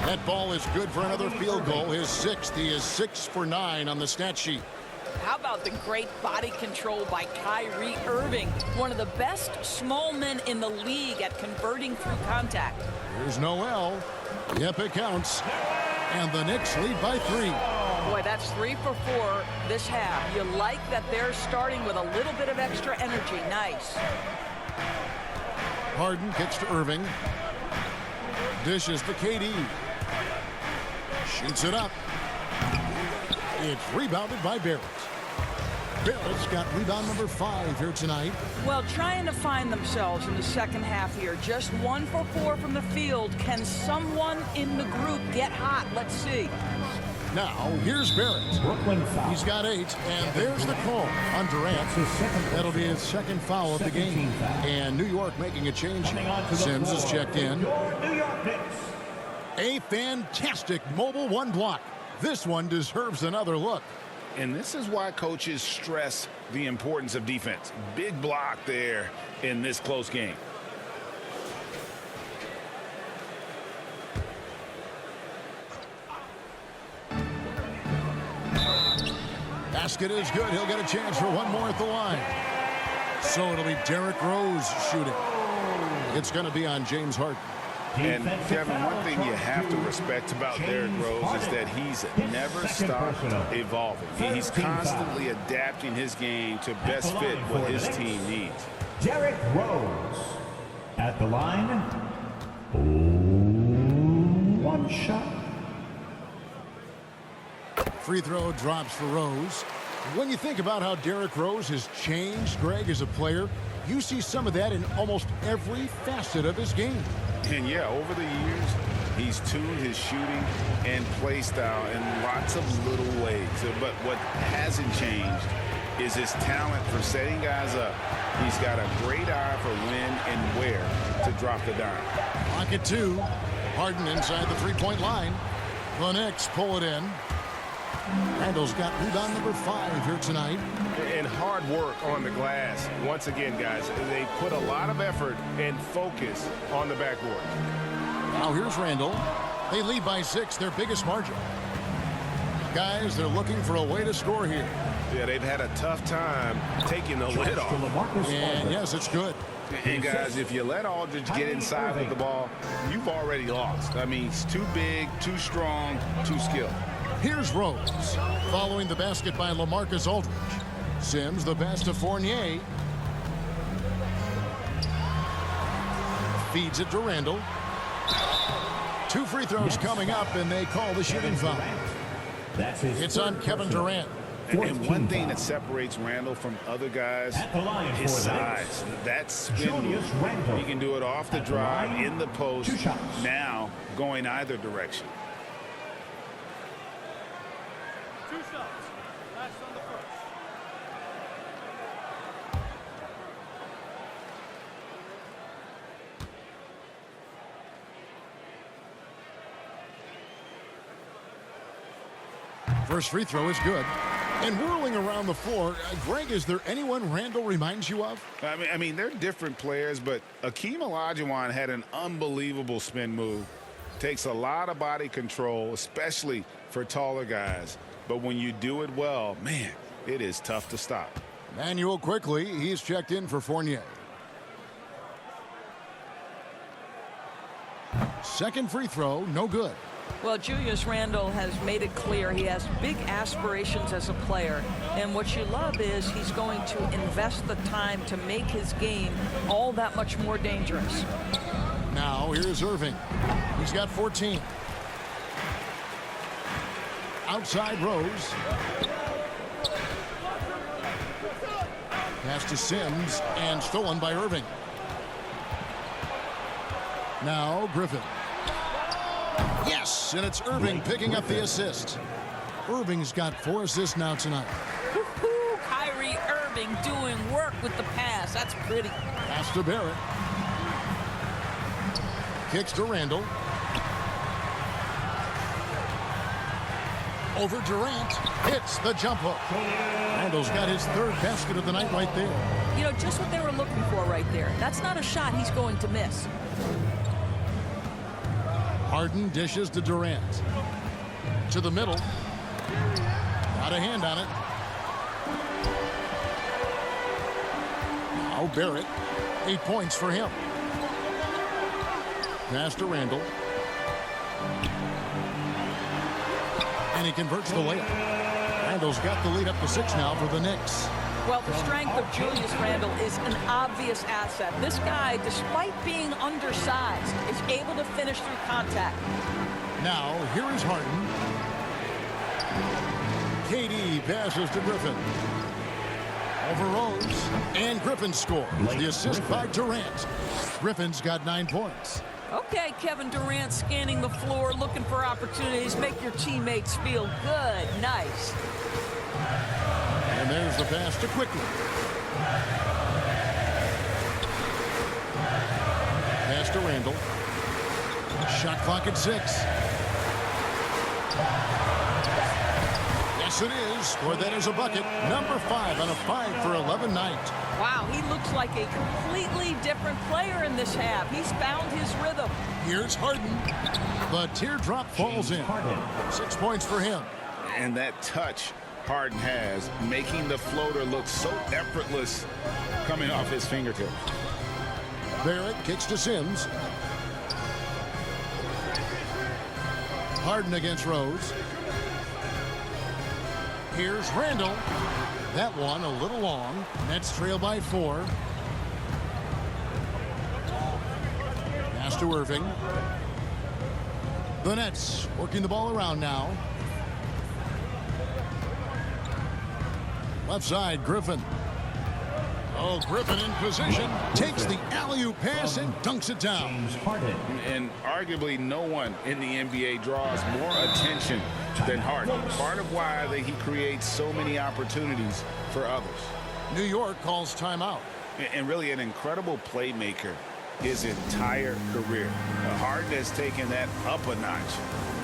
That ball is good for another field goal. His sixth. He is 6 for 9 on the stat sheet. How about the great body control by Kyrie Irving, one of the best small men in the league at converting through contact. Here's Noel. Yep, it counts. And the Knicks lead by 3. Boy, that's 3 for 4 this half. You like that they're starting with a little bit of extra energy. Nice. Harden kicks to Irving. Dishes to KD. Shoots it up. It's rebounded by Barrett. Barrett's got rebound number 5 here tonight. Well, trying to find themselves in the second half here. Just 1 for 4 from the field. Can someone in the group get hot? Let's see. Now, here's Barrett. He's got 8, and there's the call on Durant. That'll be his second foul of the game. And New York making a change. Sims is checked in. A fantastic mobile 1 block. This one deserves another look. And this is why coaches stress the importance of defense. Big block there in this close game. Basket is good. He'll get a chance for one more at the line. So it'll be Derrick Rose shooting. It's going to be on James Harden. And, Kevin, one thing you have to respect about Derrick Rose is that he's never stopped evolving. He's constantly adapting his game to best fit what his team needs. Derrick Rose at the line. 1 shot. Free throw drops for Rose. When you think about how Derrick Rose has changed, Greg, as a player, you see some of that in almost every facet of his game. And yeah, over the years, he's tuned his shooting and play style in lots of little ways. But what hasn't changed is his talent for setting guys up. He's got a great eye for when and where to drop the dime. Pocket 2. Harden inside the three-point line. The Knicks pull it in. Randall's got rebound number 5 here tonight. And hard work on the glass. Once again, guys, they put a lot of effort and focus on the backboard. Now here's Randall. They lead by 6, their biggest margin. Guys, they're looking for a way to score here. Yeah, they've had a tough time taking the lid off. And yes, it's good. And guys, if you let Aldridge get inside with the ball, you've already lost. I mean, he's too big, too strong, too skilled. Here's Rose, following the basket by LaMarcus Aldridge. Sims, the pass to Fournier. Feeds it to Randall. 2 free throws coming up, and they call the shooting foul. It's on Kevin Durant. And one thing that separates Randall from other guys, his size. That spin move. He can do it off the drive, in the post, now going either direction. 2 shots. Last on the first. First free throw is good. And whirling around the floor, Greg, is there anyone Randall reminds you of? I mean, they're different players, but Akeem Olajuwon had an unbelievable spin move. Takes a lot of body control, especially for taller guys. But when you do it well, man, it is tough to stop. Manuel quickly, he's checked in for Fournier. Second free throw, no good. Well, Julius Randle has made it clear he has big aspirations as a player. And what you love is he's going to invest the time to make his game all that much more dangerous. Now here's Irving. He's got 14. Outside Rose. Pass to Sims and stolen by Irving. Now Griffin. Yes, and it's Irving picking up the assist. Irving's got 4 assists now tonight. Woo-hoo, Kyrie Irving doing work with the pass. That's pretty. Pass to Barrett. Kicks to Randall. Over Durant. Hits the jump hook. Randall's got his third basket of the night right there. You know, just what they were looking for right there. That's not a shot he's going to miss. Harden dishes to Durant. To the middle. Got a hand on it. Now Barrett. 8 points for him. Pass to Randall. And he converts the layup. Randall's got the lead up to 6 now for the Knicks. Well, the strength of Julius Randle is an obvious asset. This guy, despite being undersized, is able to finish through contact. Now, here is Harden. KD passes to Griffin. Over Rose. And Griffin scores. The assist by Durant. Griffin's got 9 points. Okay, Kevin Durant scanning the floor, looking for opportunities. Make your teammates feel good. Nice. And there's the pass to Quickly. Pass to Randall. Shot clock at 6. Yes, it is. Or that is a bucket. Number 5 on a 5 for 11 night. Wow, he looks like a completely different player in this half. He's found his rhythm. Here's Harden. The teardrop falls in. 6 points for him. And that touch Harden has, making the floater look so effortless coming off his fingertips. Barrett kicks to Sims. Harden against Rose. Here's Randall. That one a little long. Nets trail by 4. Pass to Irving. The Nets working the ball around now. Left side, Griffin. Oh, Griffin in position. Takes the alley-oop pass and dunks it down. And arguably no one in the NBA draws more attention than Harden. Part of why he creates so many opportunities for others. New York calls timeout. And really an incredible playmaker his entire career. Harden has taken that up a notch.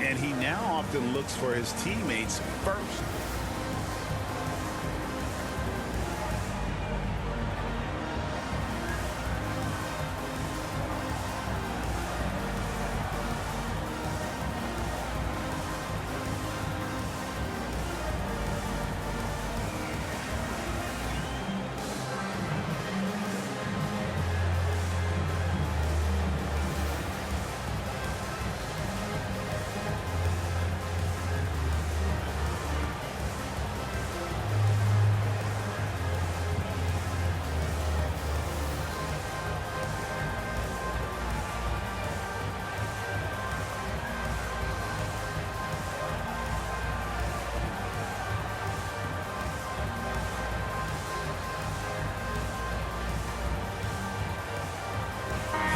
And he now often looks for his teammates first.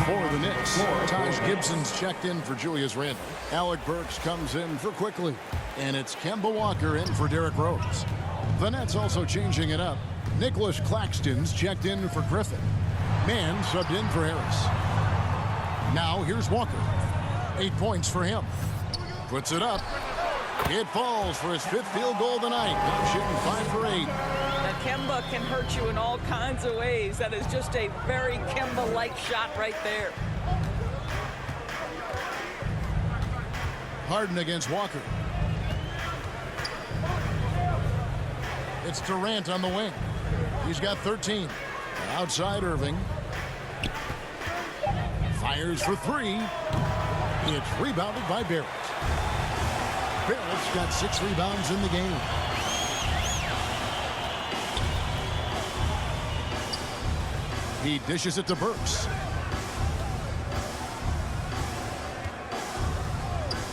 For the Knicks, Taj Gibson's checked in for Julius Randle. Alec Burks comes in for Quickly. And it's Kemba Walker in for Derrick Rose. The Nets also changing it up. Nicholas Claxton's checked in for Griffin. Mann subbed in for Harris. Now here's Walker. 8 points for him. Puts it up. It falls for his 5th field goal of the night. Now shooting 5 for 8. Now, Kemba can hurt you in all kinds of ways. That is just a very Kemba-like shot right there. Harden against Walker. It's Durant on the wing. He's got 13. Outside Irving. Fires for 3. It's rebounded by Barrett. Barrett's got 6 rebounds in the game. He dishes it to Burks.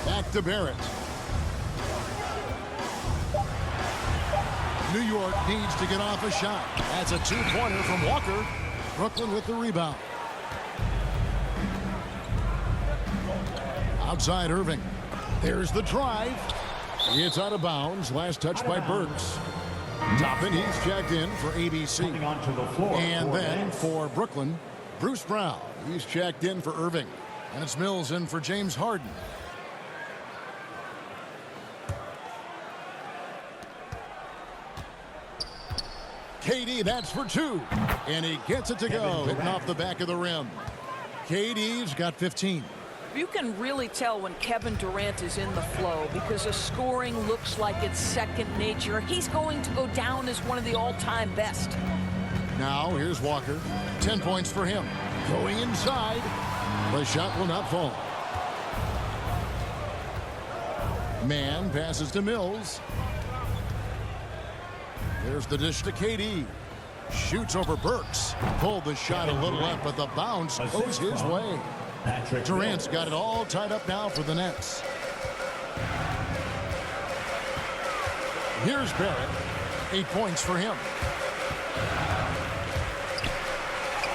Back to Barrett. New York needs to get off a shot. That's a 2-pointer from Walker. Brooklyn with the rebound. Outside Irving. There's the drive. It's out of bounds. Last touch by Burks. Toppin, he's checked in for ABC. And then for Brooklyn, Bruce Brown. He's checked in for Irving. And it's Mills in for James Harden. KD, that's for two. And he gets it to go, hitting off the back of the rim. KD's got 15. You can really tell when Kevin Durant is in the flow because the scoring looks like it's second nature. He's going to go down as one of the all-time best. Now, here's Walker. 10 points for him. Going inside. The shot will not fall. Man passes to Mills. There's the dish to KD. Shoots over Burks. Pulled the shot a little left, but the bounce goes his way. Durant's got it all tied up now for the Nets. Here's Barrett. 8 points for him.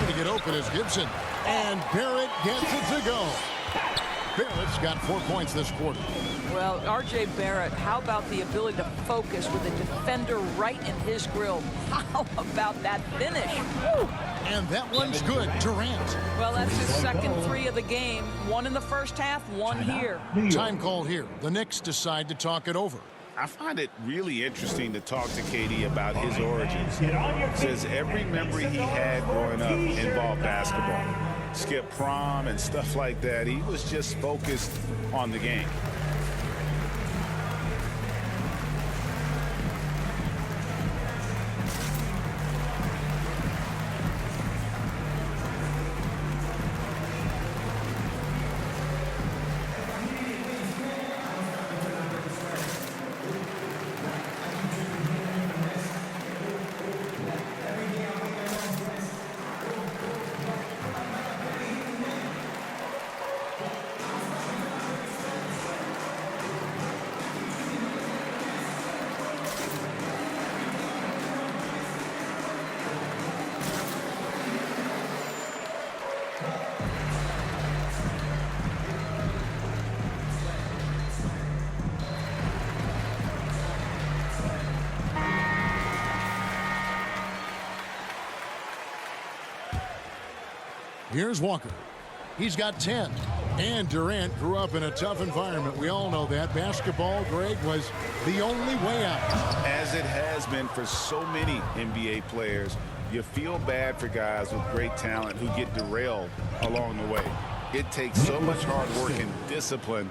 Going to get open is Gibson. And Barrett gets it to go. Barrett's got 4 points this quarter. Well, R.J. Barrett, how about the ability to focus with a defender right in his grill? How about that finish? Woo! And that one's good. Durant. Well, that's his second three of the game. One in the first half, one here. Time call here. The Knicks decide to talk it over. I find it really interesting to talk to KD about his origins. Says every memory he had growing up involved basketball. Skip prom and stuff like that. He was just focused on the game. Here's Walker. He's got 10. And Durant grew up in a tough environment. We all know that. Basketball, Greg, was the only way out. As it has been for so many NBA players, you feel bad for guys with great talent who get derailed along the way. It takes so much hard work and discipline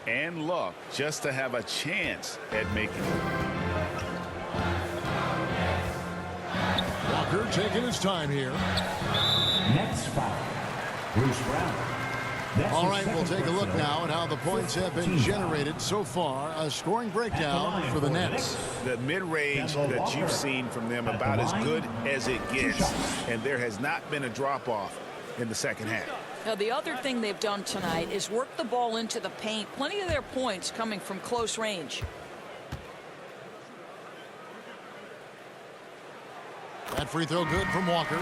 and luck just to have a chance at making it. Walker taking his time here. Next foul, Bruce Brown. All right, we'll take a look now at how the points have been generated so far. A scoring breakdown for the Nets. The mid-range that you've seen from them about as good as it gets, and there has not been a drop-off in the second half. Now, the other thing they've done tonight is work the ball into the paint. Plenty of their points coming from close range. That free throw good from Walker.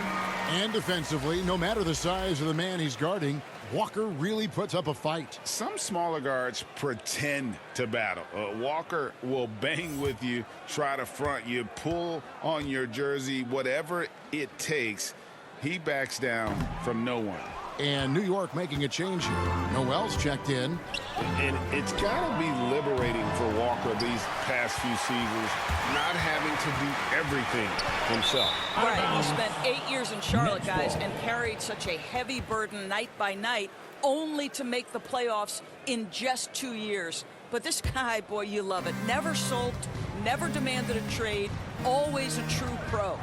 And defensively, no matter the size of the man he's guarding, Walker really puts up a fight. Some smaller guards pretend to battle. Walker will bang with you, try to front you, pull on your jersey, whatever it takes. He backs down from no one. And New York making a change here. Noel's checked in. And it's got to be liberating for Walker these past few seasons, not having to do everything himself. Right, he spent 8 years in Charlotte, guys, and carried such a heavy burden night by night, only to make the playoffs in just 2 years. But this guy, boy, you love it. Never sulked, never demanded a trade, always a true pro.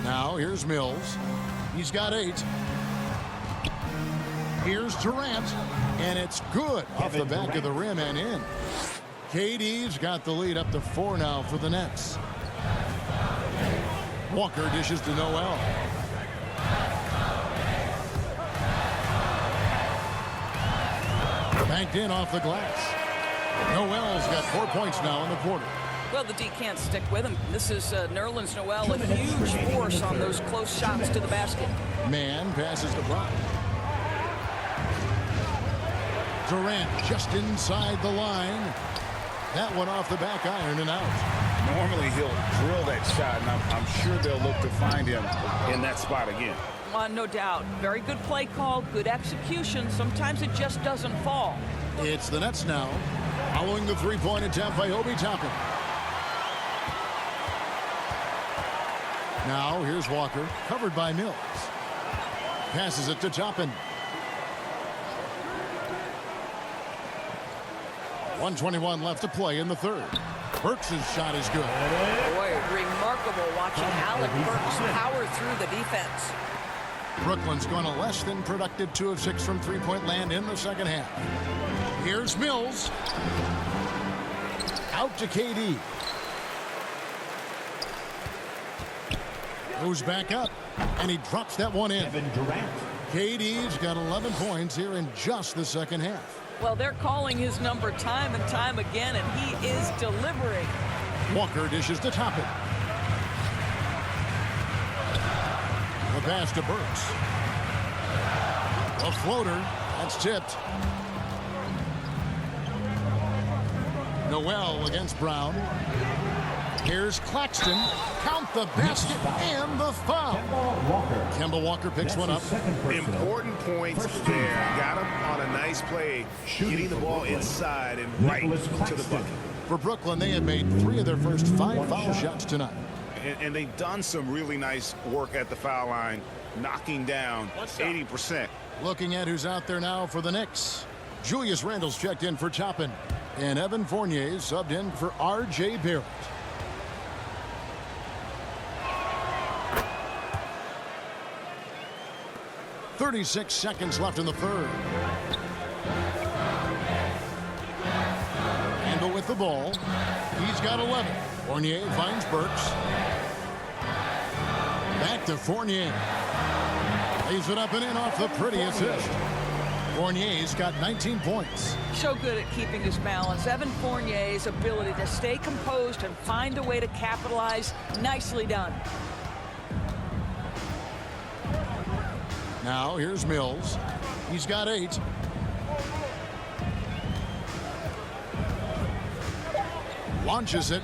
Now here's Mills. He's got 8. Here's Durant, and it's good off the back of the rim and in. KD's got the lead up to 4 now for the Nets. Walker dishes to Noel. Banked in off the glass. Noel's got 4 points now in the quarter. Well, the D can't stick with him. This is Nerlens Noel, a huge force on those close shots to the basket. Man passes to Brock. Durant just inside the line. That one off the back iron and out. Normally he'll drill that shot, and I'm sure they'll look to find him in that spot again. No doubt. Very good play call, good execution. Sometimes it just doesn't fall. It's the Nets now, following the three-point attempt by Obi Toppin. Now here's Walker, covered by Mills. Passes it to Toppin. 1:21 left to play in the third. Burks' shot is good. Boy, remarkable watching Alec Burks power through the defense. Brooklyn's gone a less than productive 2 of 6 from three-point land in the second half. Here's Mills. Out to KD. Goes back up, and he drops that one in. Kevin Durant. KD's got 11 points here in just the second half. Well, they're calling his number time and time again, and he is delivering. Walker dishes to Toppin. The pass to Burks. A floater. That's tipped. Noel against Brown. Here's Claxton. Count the basket and the foul. Kemba Walker picks one up. Important points there. Got him on a nice play, getting the ball inside and right to the bucket. For Brooklyn, they have made 3 of their first 5 foul shots tonight. And they've done some really nice work at the foul line, knocking down 80%. Looking at who's out there now for the Knicks. Julius Randle's checked in for Toppin. And Evan Fournier subbed in for R.J. Barrett. .36 seconds left in the third. Randle with the ball. He's got 11. Fournier finds Burks. Back to Fournier. Lays it up and in off the pretty assist. Fournier's got 19 points. So good at keeping his balance. Evan Fournier's ability to stay composed and find a way to capitalize. Nicely done. Now here's Mills. He's got 8. Launches it.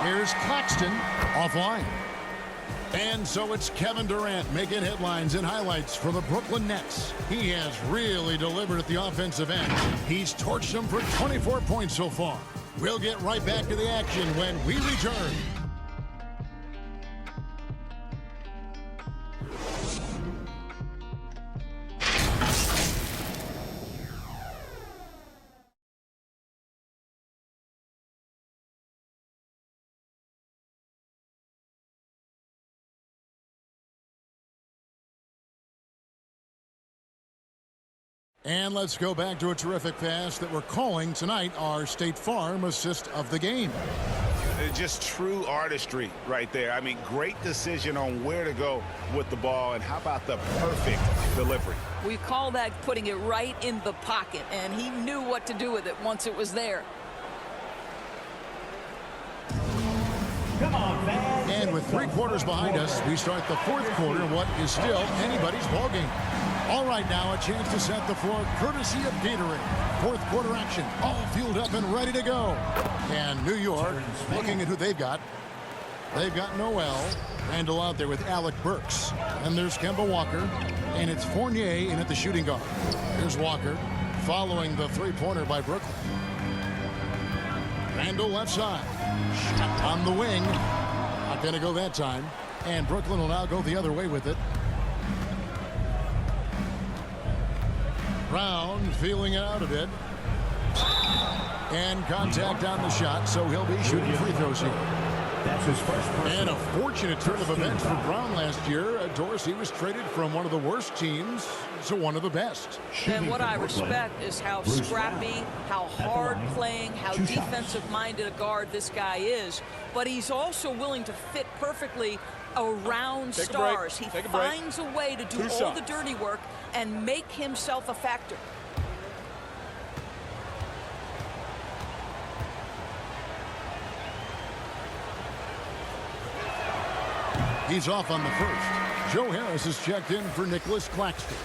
Here's Claxton offline. And so it's Kevin Durant making headlines and highlights for the Brooklyn Nets. He has really delivered at the offensive end. He's torched them for 24 points so far. We'll get right back to the action when we return. And let's go back to a terrific pass that we're calling tonight our State Farm assist of the game. Just true artistry right there. I mean, great decision on where to go with the ball, and how about the perfect delivery? We call that putting it right in the pocket, and he knew what to do with it once it was there. Come on, man. And with 3 quarters behind us, we start the 4th quarter in what is still anybody's ballgame. All right, now a chance to set the floor courtesy of Gatorade. 4th quarter action, all fueled up and ready to go. And New York, looking at who they've got. They've got Noel. Randle out there with Alec Burks. And there's Kemba Walker. And it's Fournier in at the shooting guard. Here's Walker following the 3-pointer by Brooklyn. Randle left side. Shot on the wing. Not going to go that time. And Brooklyn will now go the other way with it. Brown feeling it out a bit. And contact on the shot, so he'll be shooting free throws here. That's his first. And a fortunate turn of events for Brown last year. Dorsey was traded from one of the worst teams to one of the best. And what I respect is how scrappy, how hard playing, how defensive-minded a guard this guy is. But he's also willing to fit perfectly around stars. He finds a way to do all the dirty work and make himself a factor. He's off on the first. Joe Harris is checked in for Nicholas Claxton.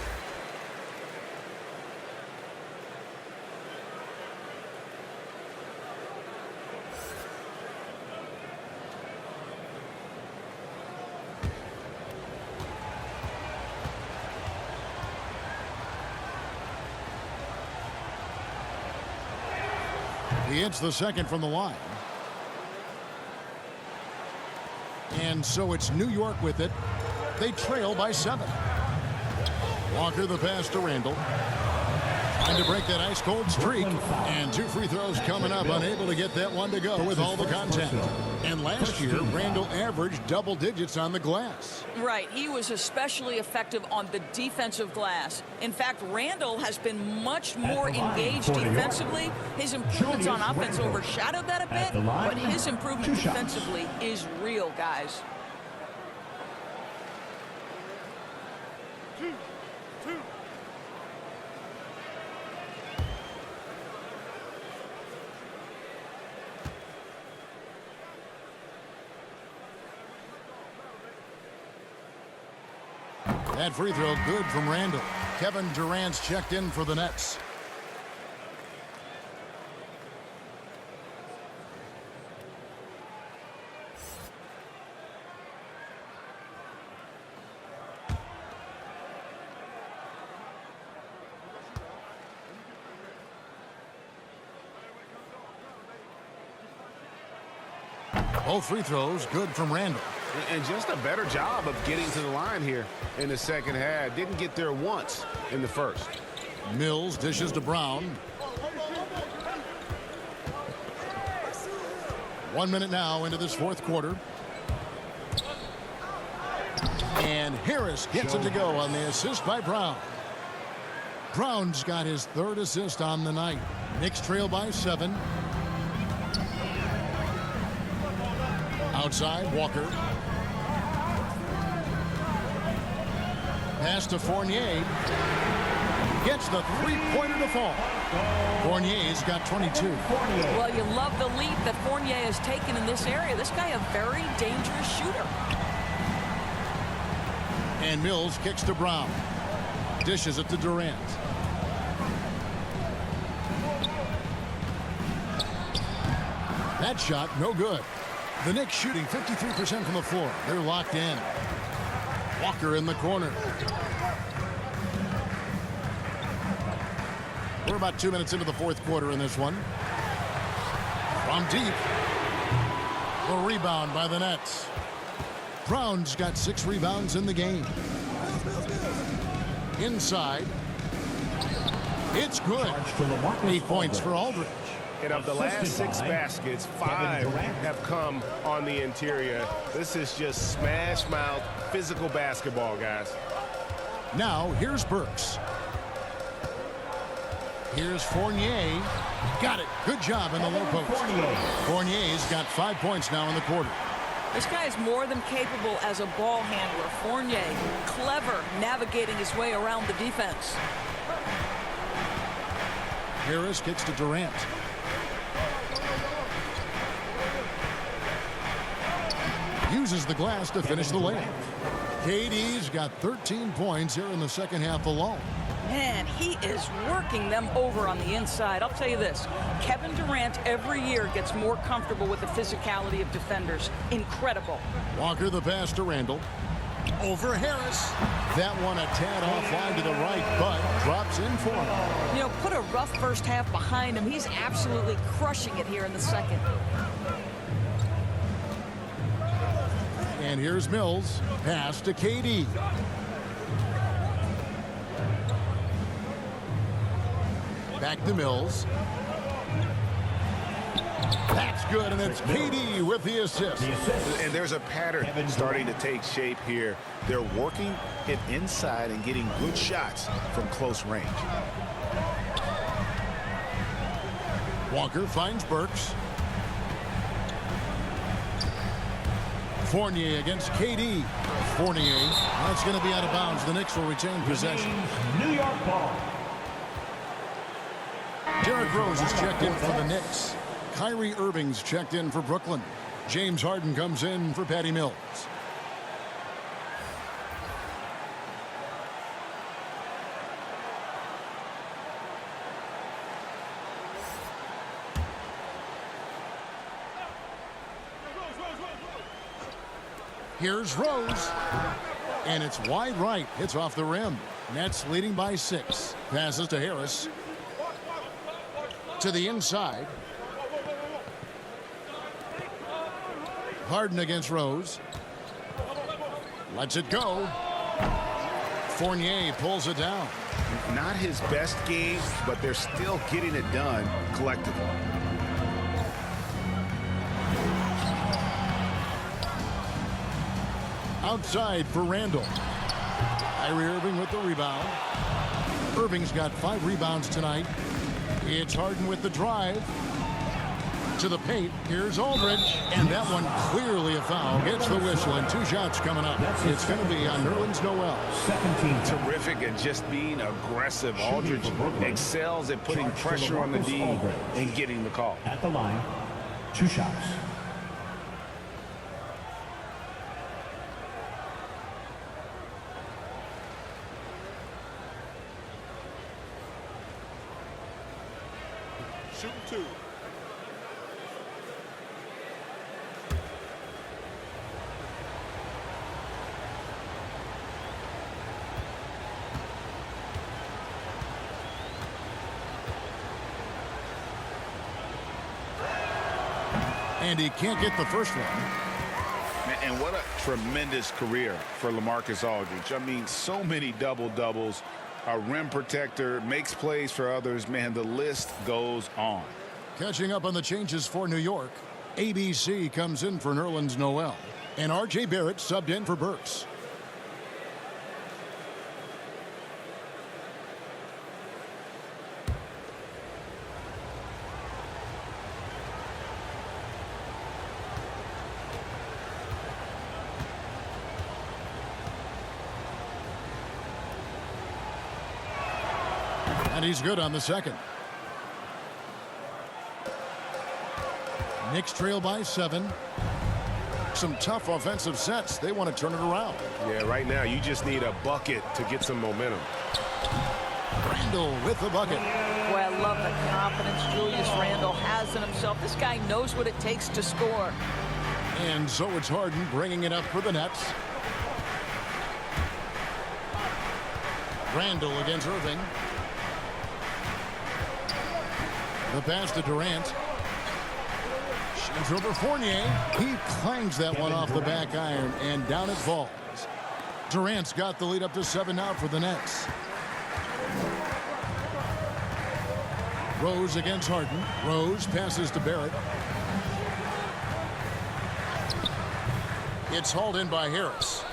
He hits the second from the line. And so it's New York with it. They trail by 7. Walker the pass to Randall. Trying to break that ice-cold streak. And 2 free throws coming up. Unable to get that one to go with all the contact. And last year, Randall averaged double digits on the glass. Right. He was especially effective on the defensive glass. In fact, Randall has been much more engaged defensively. His improvements on offense overshadowed that a bit, but his improvement defensively is real, guys. That free throw good from Randall. Kevin Durant's checked in for the Nets. Both free throws good from Randall. And just a better job of getting to the line here in the second half. Didn't get there once in the first. Mills dishes to Brown. 1 minute now into this fourth quarter. And Harris gets it to go on the assist by Brown. Brown's got his 3rd assist on the night. Knicks trail by 7. Outside, Walker. Pass to Fournier. Gets the three-pointer to fall. Fournier's got 22. Well, you love the leap that Fournier has taken in this area. This guy a very dangerous shooter. And Mills kicks to Brown. Dishes it to Durant. That shot, no good. The Knicks shooting 53% from the floor. They're locked in. Walker in the corner. We're about 2 minutes into the fourth quarter in this one. From deep. The rebound by the Nets. Brown's got 6 rebounds in the game. Inside. It's good. 8 points for Aldridge. And of the last 6 baskets, 5 have come on the interior. This is just smash mouth physical basketball, guys. Now here's Burks. Here's Fournier. Got it. Good job in the low post. Fournier's got 5 points now in the quarter. This guy is more than capable as a ball handler. Fournier, clever navigating his way around the defense. Harris kicks to Durant. Uses the glass to finish the layup. KD's got 13 points here in the second half alone. Man, he is working them over on the inside. I'll tell you this, Kevin Durant every year gets more comfortable with the physicality of defenders. Incredible. Walker the pass to Randall. Over Harris. That one a tad offline to the right, but drops in for him. You know, put a rough first half behind him. He's absolutely crushing it here in the second. And here's Mills. Pass to KD. Back to Mills. That's good, and it's KD with the assist. And there's a pattern starting to take shape here. They're working it inside and getting good shots from close range. Walker finds Burks. Fournier against KD. Fournier. That's going to be out of bounds. The Knicks will retain possession. New York ball. Derrick Rose is checked in for the Knicks. Kyrie Irving's checked in for Brooklyn. James Harden comes in for Patty Mills. Here's Rose. And it's wide right. Hits off the rim. Nets leading by 6. Passes to Harris. To the inside. Harden against Rose. Lets it go. Fournier pulls it down. Not his best game, but they're still getting it done collectively. Outside for Randall. Kyrie Irving with the rebound. Irving's got 5 rebounds tonight. It's Harden with the drive. To the paint. Here's Aldridge. And that one clearly a foul. Gets the whistle and 2 shots coming up. It's going to be on Nerlens Noel. Terrific at just being aggressive. Aldridge excels at putting pressure on the D and getting the call. At the line, 2 shots. Shooting 2. And he can't get the first one. And what a tremendous career for LaMarcus Aldridge. I mean, so many double-doubles. A rim protector, makes plays for others. Man, the list goes on. Catching up on the changes for New York. ABC comes in for Nerlens Noel. And R.J. Barrett subbed in for Burks. And he's good on the second. Knicks trail by 7. Some tough offensive sets. They want to turn it around. Yeah, right now you just need a bucket to get some momentum. Randall with the bucket. Boy, I love the confidence Julius Randle has in himself. This guy knows what it takes to score. And so it's Harden bringing it up for the Nets. Randall against Irving. The pass to Durant. Shoots over Fournier. He clangs that one off the back iron, and down it falls. Durant's got the lead up to 7 now for the Nets. Rose against Harden. Rose passes to Barrett. It's hauled in by Harris.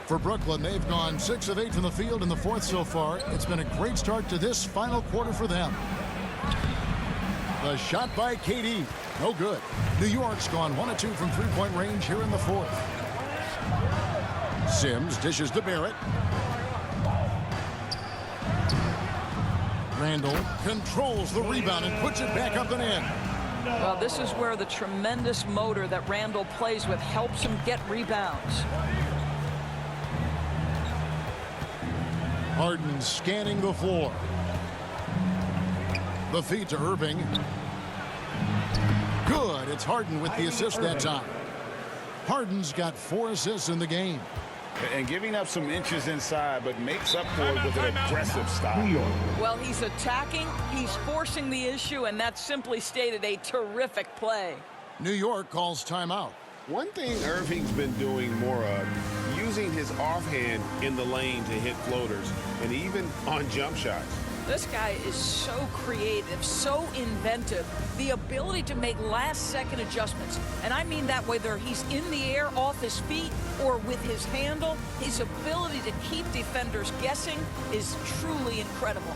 For Brooklyn, they've gone 6 of 8 from the field in the 4th so far. It's been a great start to this final quarter for them. The shot by KD. No good. New York's gone 1 of 2 from 3-point range here in the 4th. Sims dishes to Barrett. Randall controls the rebound and puts it back up and in. Well, this is where the tremendous motor that Randall plays with helps him get rebounds. Harden scanning the floor. The feed to Irving. Good. It's Harden with the assist that time. Harden's got 4 assists in the game. And giving up some inches inside, but makes up for it with an aggressive style. Well, he's attacking, he's forcing the issue, and that's simply stated a terrific play. New York calls timeout. One thing Irving's been doing more of, using his offhand in the lane to hit floaters, and even on jump shots. This guy is so creative, so inventive. The ability to make last-second adjustments. And I mean that whether he's in the air, off his feet, or with his handle, his ability to keep defenders guessing is truly incredible.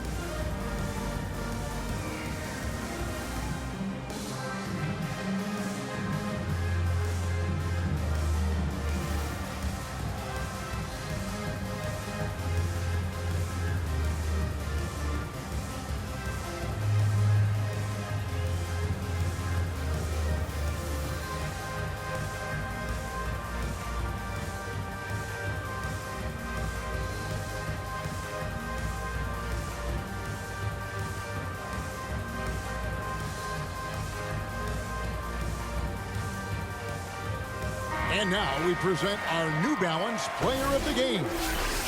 And now we present our New Balance player of the game,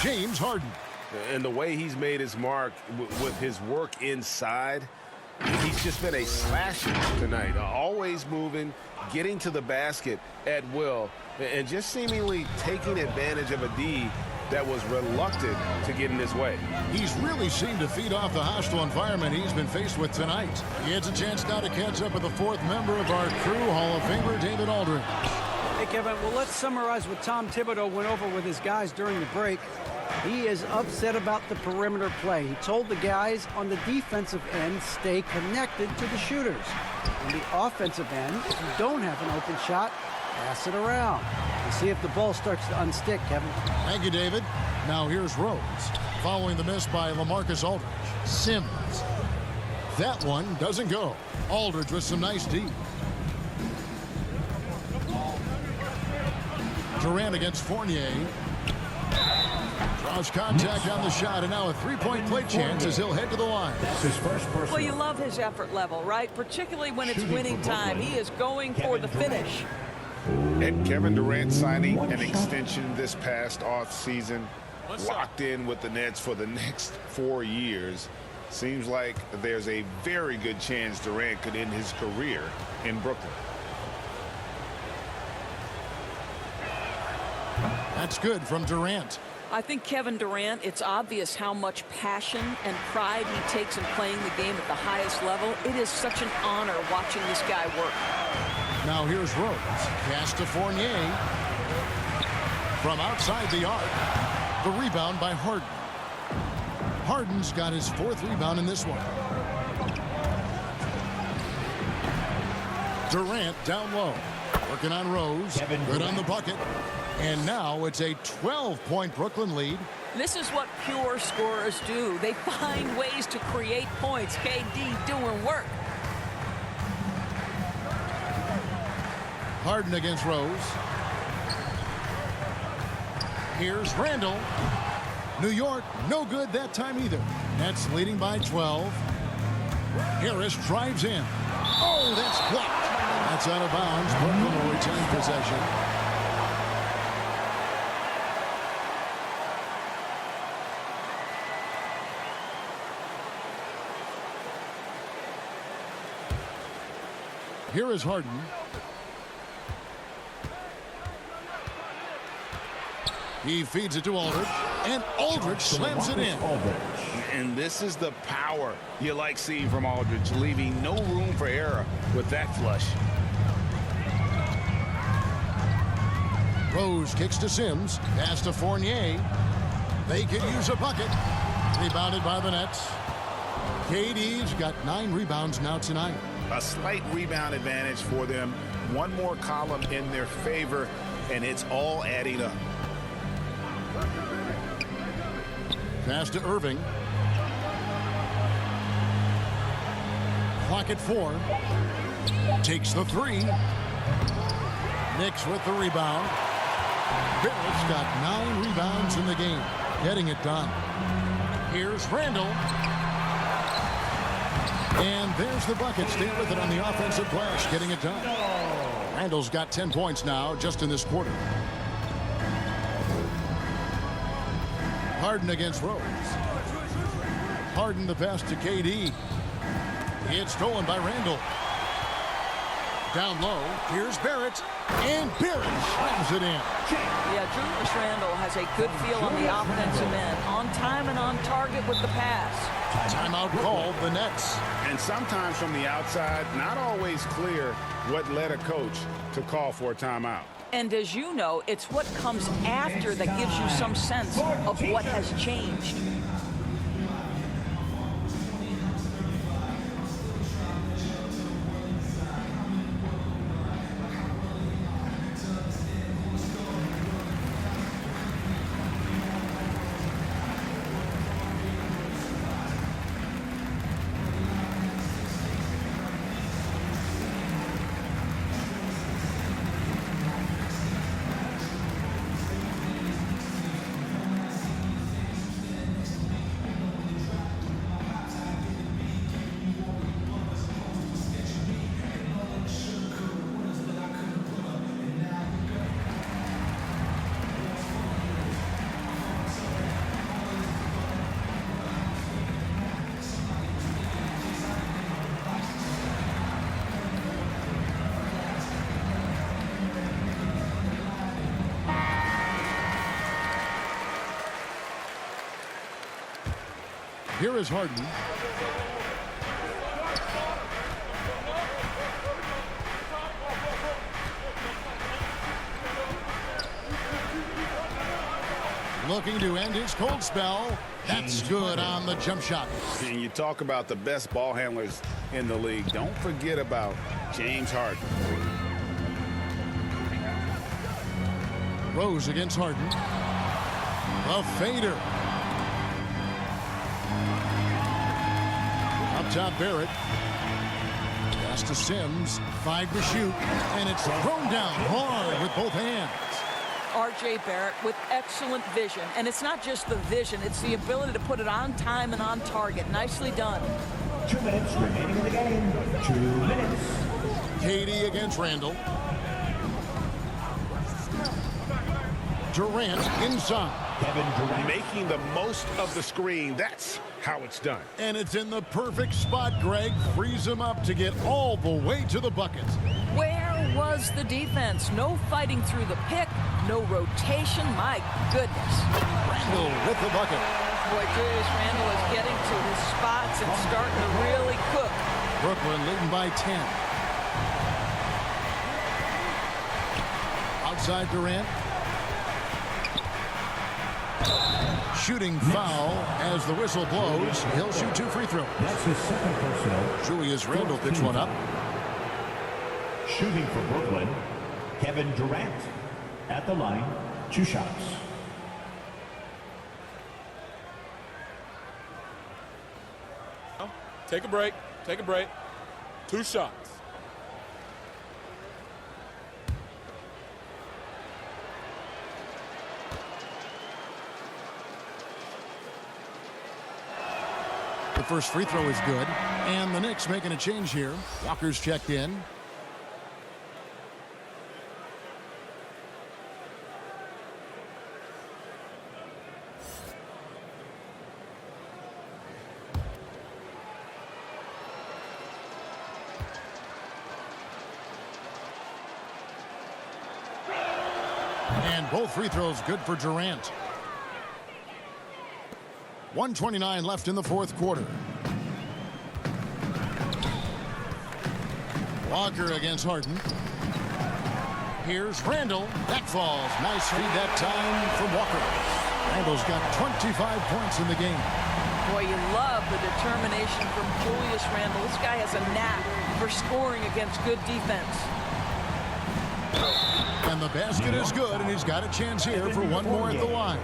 James Harden. And the way he's made his mark with his work inside, He's just been a slasher tonight, always moving, getting to the basket at will, and just seemingly taking advantage of a D that was reluctant to get in his way. He's really seemed to feed off the hostile environment he's been faced with tonight. He has a chance now to catch up with the fourth member of our crew, Hall of Famer David Aldridge. Hey, Kevin, well, let's summarize what Tom Thibodeau went over with his guys during the break. He is upset about the perimeter play. He told the guys on the defensive end, stay connected to the shooters. On the offensive end, if you don't have an open shot, pass it around. And see if the ball starts to unstick, Kevin. Thank you, David. Now here's Rose. Following the miss by LaMarcus Aldridge. Sims. That one doesn't go. Aldridge with some nice D. Durant against Fournier. Draws contact on the shot, and now a three-point play chance as he'll head to the line. That's his first personal. Well, you love his effort level, right? Particularly when it's winning time. He is going for the finish. And Kevin Durant signing an extension this past offseason, locked in with the Nets for the next 4 years. Seems like there's a very good chance Durant could end his career in Brooklyn. That's good from Durant. I think Kevin Durant, it's obvious how much passion and pride he takes in playing the game at the highest level. It is such an honor watching this guy work. Now here's Rose. Pass to Fournier. From outside the arc. The rebound by Harden. Harden's got his fourth rebound in this one. Durant down low. Working on Rose. Good on the bucket. And now it's a 12-point Brooklyn lead. This is what pure scorers do. They find ways to create points. KD doing work. Harden against Rose. Here's Randall. New York, no good that time either. Nets leading by 12. Harris drives in. Oh, that's blocked. That's out of bounds. Brooklyn will retain possession. Here is Harden. He feeds it to Aldridge, and Aldridge slams it in. And this is the power you like seeing from Aldridge, leaving no room for error with that flush. Rose kicks to Sims. Pass to Fournier. They could use a bucket. Rebounded by the Nets. KD's got 9 rebounds now tonight. A slight rebound advantage for them. One more column in their favor, and it's all adding up. Pass to Irving. Clock at 4. Takes the 3. Knicks with the rebound. Barrett's got 9 rebounds in the game. Getting it done. Here's Randall. And there's the bucket. Stay with it on the offensive glass. Getting it done. Randall's got 10 points now just in this quarter. Harden against Rose. Harden the pass to KD. It's stolen by Randall. Down low. Here's Barrett. And Barrett slams it in. Yeah, Julius Randle has a good feel on the offensive end. On time and on target with the pass. Timeout called the Nets. And sometimes from the outside, not always clear what led a coach to call for a timeout. And as you know, it's what comes after that gives you some sense of what has changed. Here is Harden. Looking to end his cold spell. That's good on the jump shot. And you talk about the best ball handlers in the league. Don't forget about James Harden. Rose against Harden. A fader. Up top, Barrett. Pass to Sims. 5 to shoot. And it's thrown down hard with both hands. R.J. Barrett with excellent vision. And it's not just the vision, it's the ability to put it on time and on target. Nicely done. 2 minutes remaining in the game. 2 minutes. Katie against Randall. Durant inside. Kevin Durant. Making the most of the screen. That's how it's done. And it's in the perfect spot, Greg. Frees him up to get all the way to the bucket. Where was the defense? No fighting through the pick, no rotation. My goodness. Randall with the bucket. Boy, Julius Randle is getting to his spots and starting to really cook. Brooklyn leading by 10. Outside Durant. Shooting foul as the whistle blows. He'll shoot 2 free throws. That's his second personal. Julius Randle picks one up. Shooting for Brooklyn, Kevin Durant. At the line, 2 shots. Take a break. Take a break. 2 shots. The first free throw is good. And the Knicks making a change here. Walker's checked in. And both free throws good for Durant. 1:29 left in the fourth quarter. Walker against Harden. Here's Randall. That falls. Nice feed that time from Walker. Randall's got 25 points in the game. Boy, you love the determination from Julius Randle. This guy has a knack for scoring against good defense. And the basket is good, and he's got a chance here for one more at the line.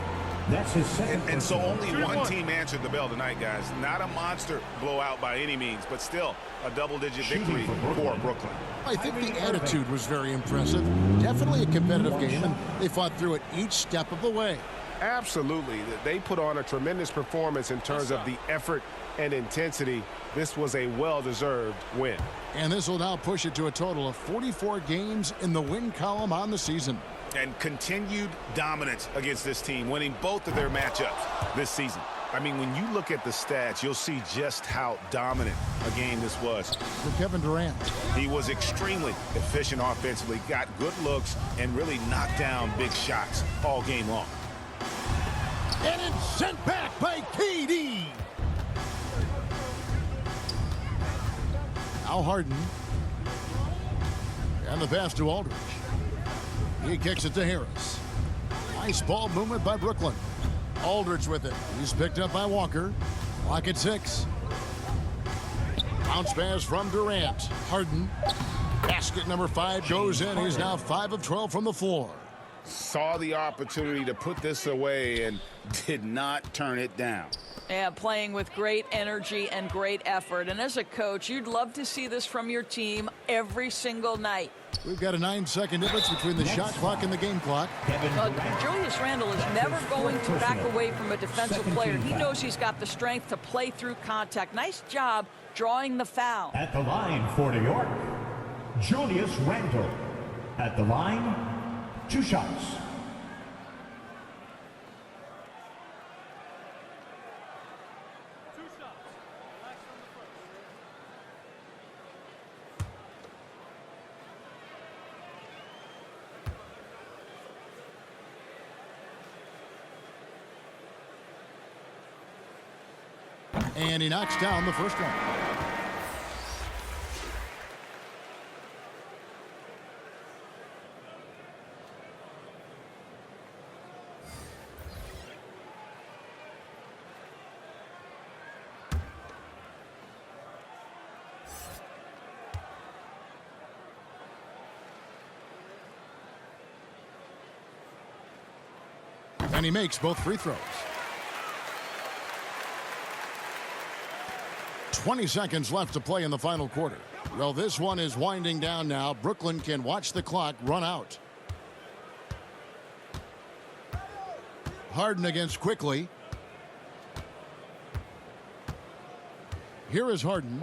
That's his second. And so only one team answered the bell tonight, guys. Not a monster blowout by any means, but still a double-digit victory for Brooklyn. I think the attitude was very impressive. Definitely a competitive game, and they fought through it each step of the way. Absolutely. They put on a tremendous performance in terms of the effort and intensity. This was a well-deserved win. And this will now push it to a total of 44 games in the win column on the season. And continued dominance against this team, winning both of their matchups this season. I mean, when you look at the stats, you'll see just how dominant a game this was. For Kevin Durant. He was extremely efficient offensively, got good looks, and really knocked down big shots all game long. And it's sent back by KD. Now Harden. And the pass to Aldridge. He kicks it to Harris. Nice ball movement by Brooklyn. Aldridge with it. He's picked up by Walker. Clock at 6. Bounce pass from Durant. Harden. Basket number 5 goes in. He's now 5 of 12 from the floor. Saw the opportunity to put this away and did not turn it down. Yeah, playing with great energy and great effort. And as a coach, you'd love to see this from your team every single night. We've got a 9-second difference between the shot clock and the game clock. Julius Randle is never going to back away from a defensive player. He knows he's got the strength to play through contact. Nice job drawing the foul. At the line for New York, Julius Randle. At the line, 2 shots. And he knocks down the first one. And he makes both free throws. 20 seconds left to play in the final quarter. Well, this one is winding down now. Brooklyn can watch the clock run out. Harden against Quickly. Here is Harden.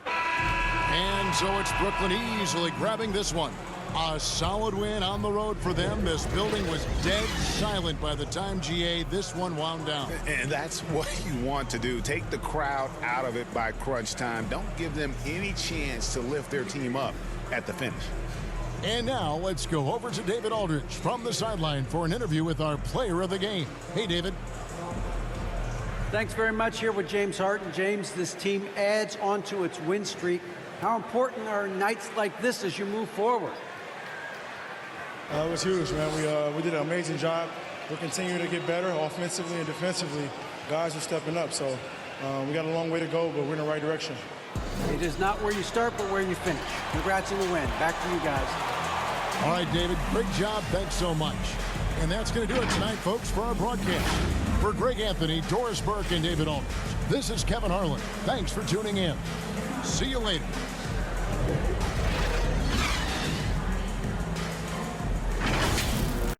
And so it's Brooklyn easily grabbing this one. A solid win on the road for them. This building was dead silent by the time, GA, this one wound down. And that's what you want to do. Take the crowd out of it by crunch time. Don't give them any chance to lift their team up at the finish. And now let's go over to David Aldridge from the sideline for an interview with our player of the game. Hey, David. Thanks very much. Here with James Harden. James, this team adds onto its win streak. How important are nights like this as you move forward? It was huge, man. We did an amazing job. We're continuing to get better offensively and defensively. Guys are stepping up, so we got a long way to go, but we're in the right direction. It is not where you start, but where you finish. Congrats on the win. Back to you guys. All right, David, great job. Thanks so much. And that's going to do it tonight, folks, for our broadcast. For Greg Anthony, Doris Burke, and David Aldridge, this is Kevin Harlan. Thanks for tuning in. See you later.